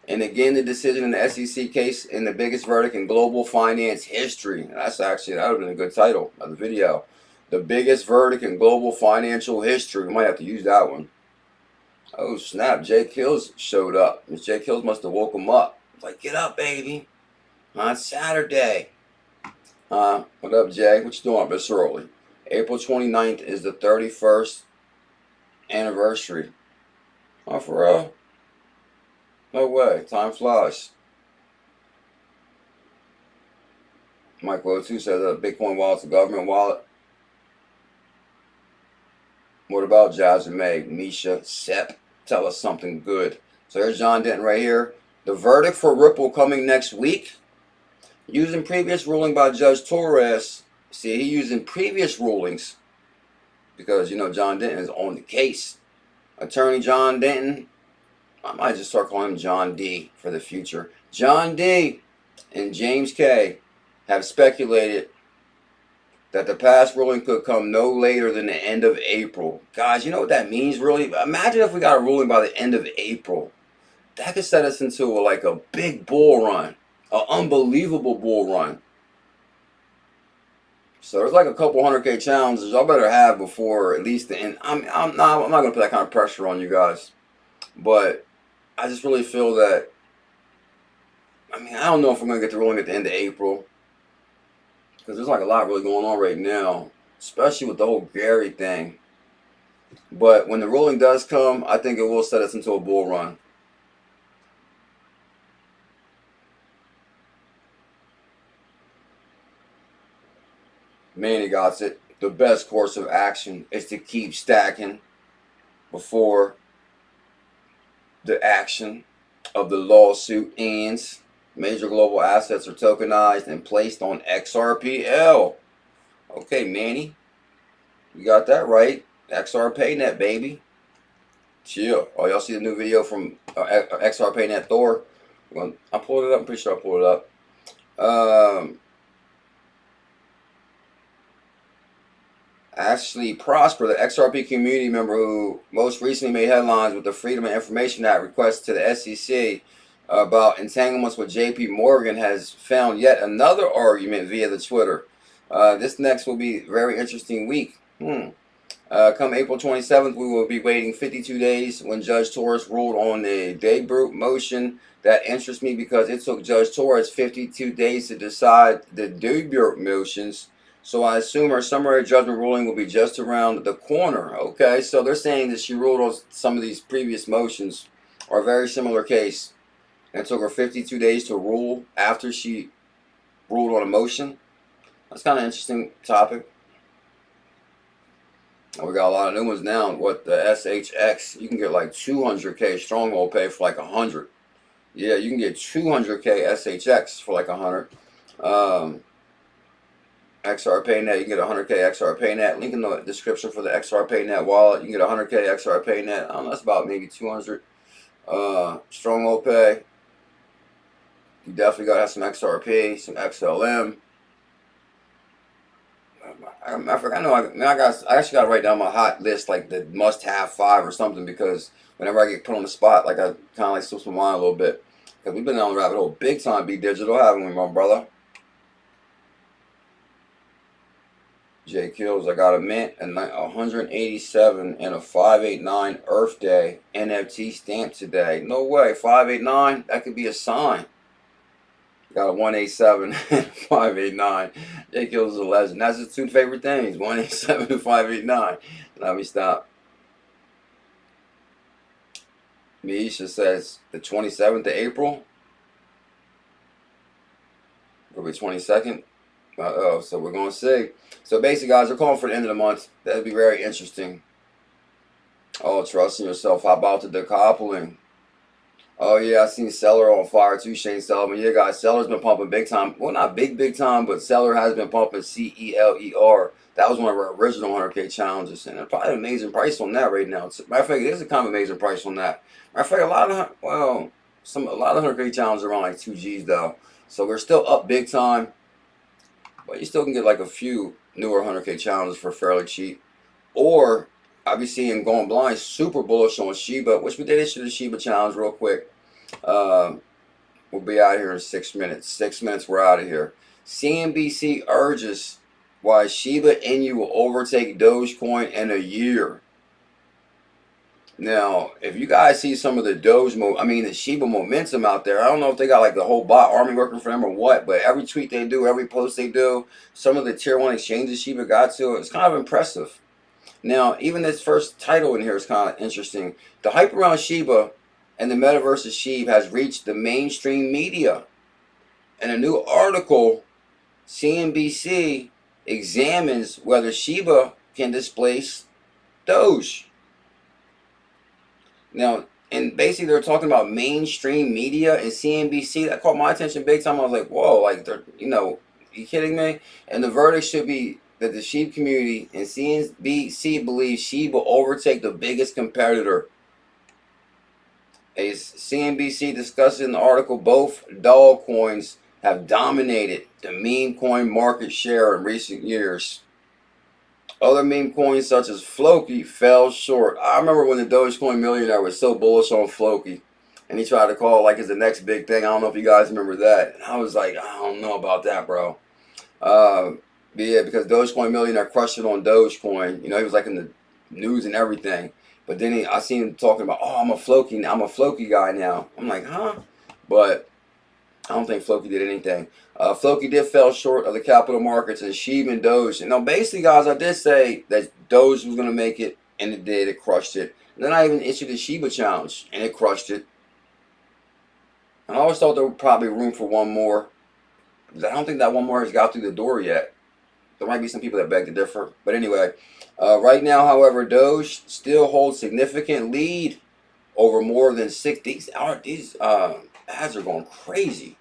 And again, the decision in the SEC case in the biggest verdict in global finance history. That's actually, that would have been a good title of the video. The biggest verdict in global financial history. We might have to use that one. Oh, snap. Jay Kills showed up. Miss Jay Kills must have woke him up. Like, get up, baby. On Saturday. What up, Jay? What you doing up this early? April 29th is the 31st anniversary. Oh, for real? No way. Time flies. Mike Lowe 2 says that Bitcoin wallet's a government wallet. What about Jasmine May, Misha, Sepp? Tell us something good. So here's John Denton right here. The verdict for Ripple coming next week. Using previous ruling by Judge Torres. See, he using previous rulings because, you know, John Denton is on the case. Attorney John Denton. I might just start calling him John D for the future. John D and James K have speculated that the past ruling could come no later than the end of April. Guys, you know what that means, really? Imagine if we got a ruling by the end of April. That could set us into like a big bull run. An unbelievable bull run. So there's like a couple 100K challenges y'all better have before at least the end. I'm not going to put that kind of pressure on you guys. But I just really feel that, I mean, I don't know if we're going to get the ruling at the end of April. Because there's like a lot really going on right now. Especially with the whole Gary thing. But when the ruling does come, I think it will set us into a bull run. Manny got it. The best course of action is to keep stacking before the action of the lawsuit ends. Major global assets are tokenized and placed on XRPL. Okay, Manny. You got that right. XRPayNet, baby. Chill. Oh, y'all see the new video from XRPayNet Thor? I pulled it up. I'm pretty sure I pulled it up. Ashley Prosper, the XRP community member who most recently made headlines with the Freedom of Information Act request to the SEC about entanglements with JP Morgan, has found yet another argument via the Twitter. This next will be a very interesting week. Come April 27th, we will be waiting 52 days when Judge Torres ruled on the 𝕝𝕚𝕟𝕝𝕚 motion. That interests me because it took Judge Torres 52 days to decide the 𝕝𝕚𝕟𝕝𝕚 motions. So I assume her summary judgment ruling will be just around the corner. Okay, so they're saying that she ruled on some of these previous motions or a very similar case. And it took her 52 days to rule after she ruled on a motion. That's kind of an interesting topic. And we got a lot of new ones now. What, the SHX, you can get like 200K stronghold pay for like 100. Yeah, you can get 200K SHX for like 100. XRPayNet, you can get 100K XRPayNet. Link in the description for the XRPayNet wallet. You can get 100K XRPayNet. That's about maybe 200 stronghold pay. You definitely gotta have some XRP, some XLM. I actually gotta write down my hot list, like the must-have 5 or something, because whenever I get put on the spot, like I kind of like slips my mind a little bit. Because we've been down the rabbit hole big time, BuLLZiLLa123, haven't we, my brother? J Kills, I got a mint, a 187 and a 589 Earth Day NFT stamp today. No way, 589, that could be a sign. Got a 187 and 589. J Kills is a legend. That's his 2 favorite things, 187 and 589. Let me stop. Misha says the 27th of April. Will be 22nd. So we're going to see. So basically, guys, they're calling for the end of the month. That'd be very interesting. Oh, trust in yourself. How about the decoupling? Oh yeah, I seen Seller on fire too, Shane Sullivan. Yeah, guys, Seller's been pumping big time. Well, not big time, but Seller has been pumping CELER. That was one of our original 100K challenges, and probably an amazing price on that right now. Matter of fact, it is a kind of amazing price on that. Matter of fact, a lot of a lot of 100K challenges are around like 2Gs though, so we're still up big time. But you still can get like a few newer 100K challenges for fairly cheap, or I be seeing Going Blind super bullish on Shiba, which we did issue the Shiba challenge real quick. We'll be out here in 6 minutes. 6 minutes, we're out of here. CNBC urges why Shiba Inu will overtake Dogecoin in a year. Now, if you guys see some of the the Shiba momentum out there, I don't know if they got like the whole bot army working for them or what, but every tweet they do, every post they do, some of the tier 1 exchanges Shiba got to, it's kind of impressive. Now, even this first title in here is kind of interesting. The hype around Shiba and the metaverse of Shiba has reached the mainstream media. In a new article, CNBC examines whether Shiba can displace Doge. Now, and basically they're talking about mainstream media and CNBC. That caught my attention big time. I was like, whoa, like, they're, you kidding me? And the verdict should be that the Shiba community and CNBC believes Shiba will overtake the biggest competitor. As CNBC discusses in the article, both dog coins have dominated the meme coin market share in recent years. Other meme coins such as Floki fell short. I remember when the Dogecoin millionaire was so bullish on Floki, and he tried to call it like it's the next big thing. I don't know if you guys remember that. And I was like, I don't know about that, bro. But yeah, because Dogecoin millionaire crushed it on Dogecoin. He was like in the news and everything. But then I seen him talking about, oh, I'm a Floki guy now. I'm like, huh? But I don't think Floki did anything. Floki did fell short of the capital markets and Shiba and Doge. And now basically, guys, I did say that Doge was going to make it, and it did. It crushed it. And then I even issued the Shiba challenge, and it crushed it. And I always thought there was probably room for one more. Because I don't think that one more has got through the door yet. There might be some people that beg to differ. But anyway, right now, however, Doge still holds significant lead over more than 6. These ads are going crazy.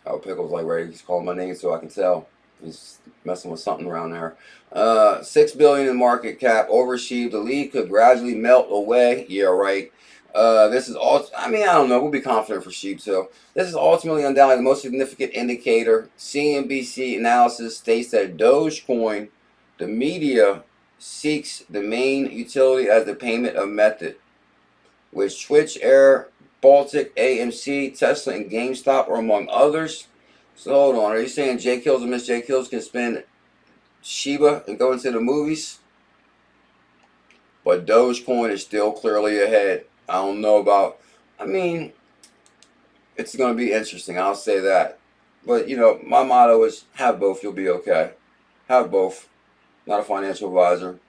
Oh, Pickle's like ready. He's calling my name so I can tell. He's messing with something around there. $6 billion in market cap over Shiba. The lead could gradually melt away. Yeah, right. This is all. I don't know. We'll be confident for Shiba too. This is ultimately undoubtedly the most significant indicator. CNBC analysis states that Dogecoin, the media, seeks the main utility as the payment of method, which Twitch, Air, Baltic, AMC, Tesla, and GameStop are among others. So hold on. Are you saying J Kills and Miss J Kills can spend Shiba and go into the movies? But Dogecoin is still clearly ahead. I don't know about, it's going to be interesting. I'll say that. But, my motto is have both, you'll be okay. Have both. Not a financial advisor.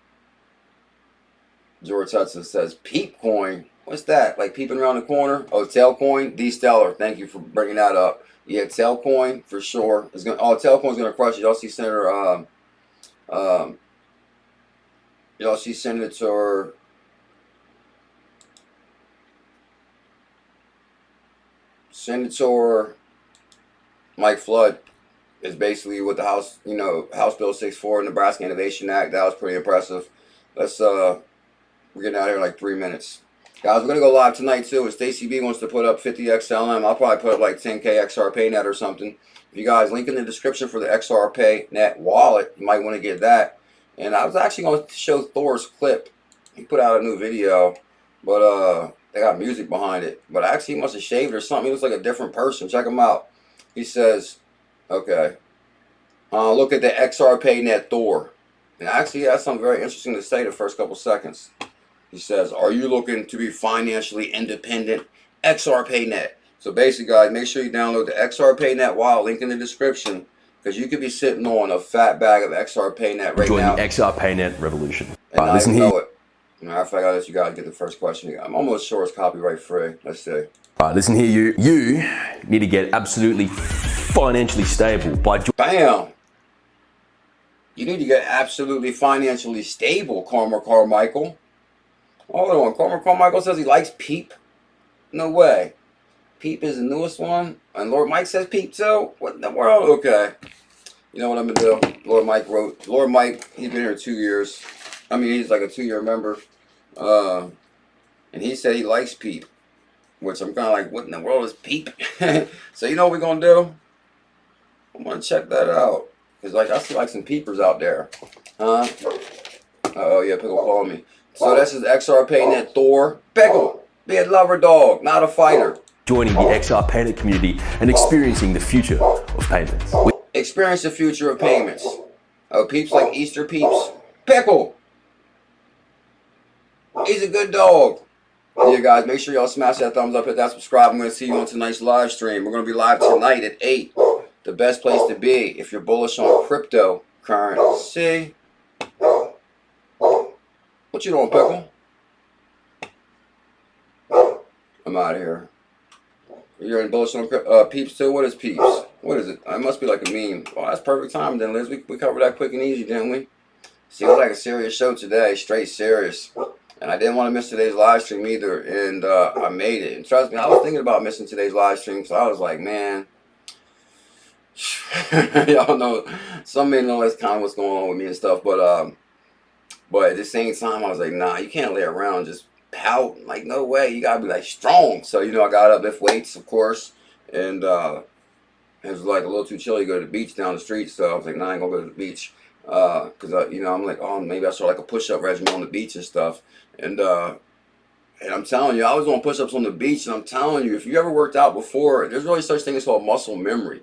George Hudson says, Peep Coin. What's that? Like peeping around the corner? Oh, Tailcoin? D-Stellar. Thank you for bringing that up. Yeah, Tailcoin for sure. Tailcoin's going to crush it. Y'all see Senator, Senator Mike Flood is basically with the House, House Bill 64, Nebraska Innovation Act. That was pretty impressive. We're getting out here in like 3 minutes. Guys, we're going to go live tonight too. If Stacy B wants to put up 50 XLM, I'll probably put up like 10K XRPayNet or something. If you guys, link in the description for the XRPayNet wallet. You might want to get that. And I was actually going to show Thor's clip. He put out a new video, but they got music behind it. But actually he must have shaved or something. He looks like a different person. Check him out. He says, okay, look at the XRPayNet Thor. And actually he has something very interesting to say the first couple seconds. He says, are you looking to be financially independent? XRPayNet. So basically, guys, make sure you download the XRPayNet wallet, link in the description, because you could be sitting on a fat bag of XRPayNet right now. Join the XRPayNet revolution. And I listen here. Know it. Matter of fact, I'll let you guys get the first question. I'm almost sure it's copyright free. Let's see. All right, listen here. You need to get absolutely financially stable by... Bam! You need to get absolutely financially stable, Carmichael. Hold on. Carmichael says he likes Peep. No way. Peep is the newest one, and Lord Mike says Peep too. What in the world? Okay. You know what I'm gonna do? Lord Mike, he's been here 2 years. I mean, he's like a 2-year member. And he said he likes Peep, which I'm kind of like, what in the world is Peep? So you know what we're gonna do? I'm gonna check that out. Cause like I see like some peepers out there. Huh? Oh yeah, Pickle called me. So this is XRPayNet Thor. Pickle, be a lover dog, not a fighter. Joining the XRPayNet community and experiencing the future of payments. Experience the future of payments. Oh, peeps like Easter peeps. Pickle. He's a good dog. Yeah, guys, make sure y'all smash that thumbs up, hit that subscribe. I'm going to see you on tonight's live stream. We're going to be live tonight at 8. The best place to be if you're bullish on cryptocurrency. What you doing, Pickle? I'm out of here. You're in bullish on Peeps too? What is Peeps? What is it? It must be like a meme. Oh, that's perfect time then, Liz. We covered that quick and easy, didn't we? See, it was like a serious show today. Straight serious. And I didn't want to miss today's live stream either. And I made it. And trust me, I was thinking about missing today's live stream. So I was like, man. Y'all know. Some may know that's kind of what's going on with me and stuff. But at the same time, I was like, nah, you can't lay around and just pout. Like, no way. You got to be like strong. So, you know, I got up, lift weights, of course. And it was like a little too chilly to go to the beach down the street. So I was like, nah, I ain't going to go to the beach. Because, you know, I'm like, oh, maybe I start like a push-up regimen on the beach and stuff. And I'm telling you, I was doing push-ups on the beach. And I'm telling you, if you ever worked out before, there's really such thing as called muscle memory.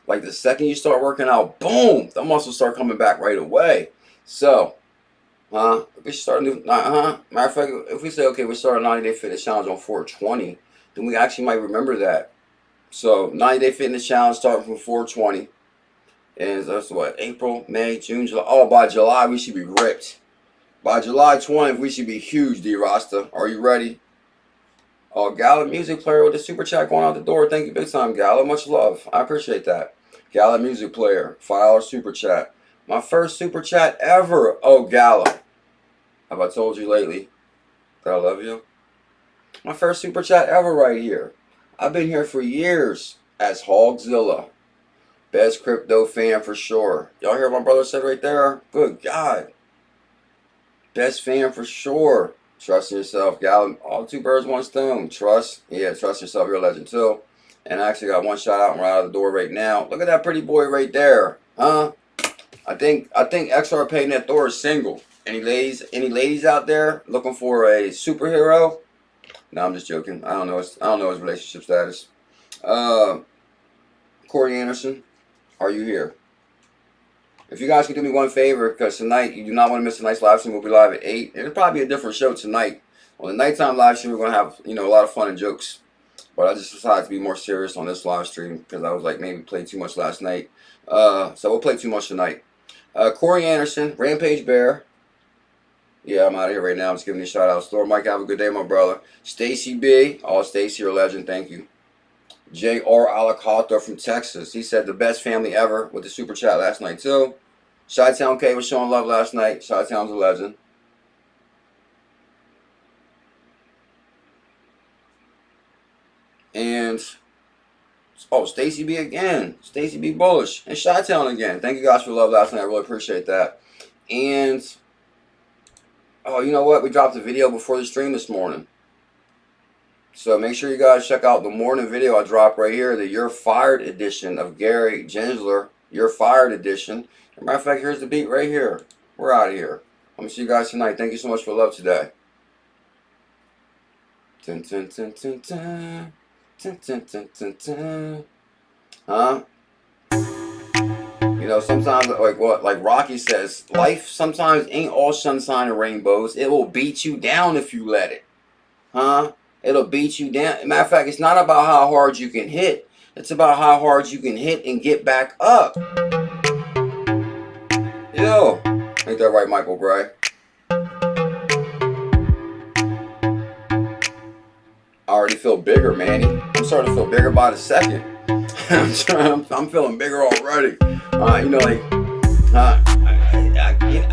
Like the second you start working out, boom, the muscles start coming back right away. So, if we start a new, matter of fact, if we say, okay, we start a 90-day fitness challenge on 4/20, then we actually might remember that. So, 90-day fitness challenge starting from 4/20. And that's what, April, May, June, July. Oh, by July, we should be ripped. By July 20th, we should be huge, D-Rasta. Are you ready? Oh, Gala Music Player with the super chat going out the door. Thank you big time, Gala. Much love. I appreciate that. Gala Music Player, $5 super chat. My first super chat ever. Oh, Gala. Have I told you lately that I love you? My first super chat ever right here. I've been here for years as Hogzilla. Best crypto fan for sure. Y'all hear what my brother said right there? Good God. Best fan for sure. Trust in yourself, Gala. All 2 birds, 1 stone. Trust. Yeah, trust yourself. You're a legend too. And I actually got 1 shout out and right out of the door right now. Look at that pretty boy right there. Huh? I think XRPayNet Thor is single. Any ladies out there looking for a superhero? No, I'm just joking. I don't know his relationship status. Corey Anderson, are you here? If you guys can do me one favor, because tonight you do not want to miss tonight's live stream. We'll be live at 8. It'll probably be a different show tonight. On the nighttime live stream, we're gonna have a lot of fun and jokes. But I just decided to be more serious on this live stream because I was like maybe played too much last night. So we'll play too much tonight. Corey Anderson, Rampage Bear. Yeah, I'm out of here right now. I'm just giving you shout outs. Lord Mike, have a good day, my brother. Stacy B. Oh, Stacy, you're a legend. Thank you. J.R. Alacata from Texas. He said the best family ever with the super chat last night, too. Chi-Town K was showing love last night. Chi-Town's a legend. And, oh, Stacy B again. Stacy B Bullish. And Chi-Town again. Thank you guys for love last night. I really appreciate that. And, oh, you know what? We dropped a video before the stream this morning. So make sure you guys check out the morning video I dropped right here. The You're Fired edition of Gary Gensler. You're Fired edition. As a matter of fact, here's the beat right here. We're out of here. I'm going to see you guys tonight. Thank you so much for love today. Dun, dun, dun, dun, dun. Dun, dun, dun, dun, dun. Huh? You know, sometimes, like Rocky says, life sometimes ain't all sunshine and rainbows. It will beat you down if you let it. Huh? It'll beat you down. Matter of fact, it's not about how hard you can hit. It's about how hard you can hit and get back up. Yo. Ain't that right, Michael Gray? I already feel bigger, Manny. I'm starting to feel bigger by the second. I'm feeling bigger already. You know, like,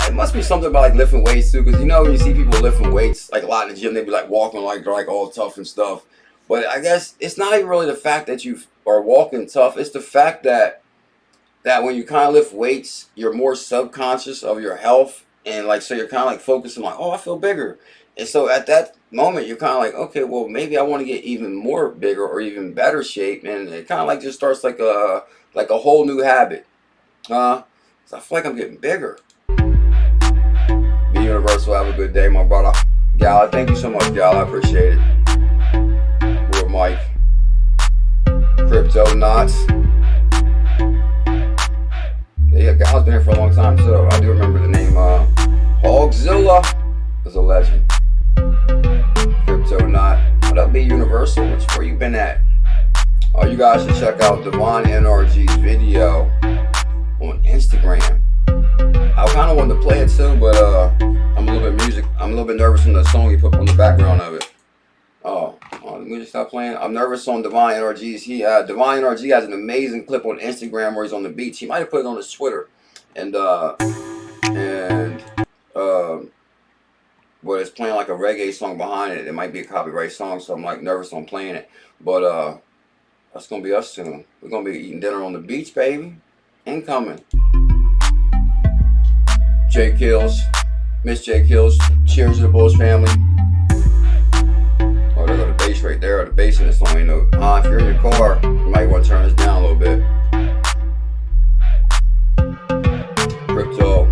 it must be something about like lifting weights too, because you know when you see people lifting weights like a lot in the gym, they be like walking like they're like all tough and stuff. But I guess it's not even really the fact that you are walking tough. It's the fact that when you kind of lift weights, you're more subconscious of your health. And like, so you're kind of like focusing like, oh, I feel bigger. And so at that moment, you're kind of like, okay, well, maybe I want to get even more bigger or even better shape. And it kind of like just starts like a whole new habit. So I feel like I'm getting bigger. Be universal. Have a good day, my brother. Gal, thank you so much, Gal. I appreciate it. We're Mike. Crypto Knots. Yeah, Gal's been here for a long time, so I do remember the name. Hogzilla is a legend. Crypto Knot. What up, Be Universal? Where you been at? You guys should check out Devon NRG's video on Instagram. I kind of wanted to play it too, but I'm a little bit nervous on the song you put on the background of it. Let me just stop playing. I'm nervous on Devon NRG's. Devon NRG has an amazing clip on Instagram where he's on the beach. He might have put it on his Twitter, but it's playing like a reggae song behind it. It might be a copyright song, so I'm like nervous on playing it. But that's gonna be us soon. We're gonna be eating dinner on the beach, baby. Incoming. Jake Hills, Miss Jake Hills. Cheers to the Bulls family. Oh, there go the bass right there. The bass in this song ain't no. If you're in your car, you might want to turn this down a little bit. Crypto.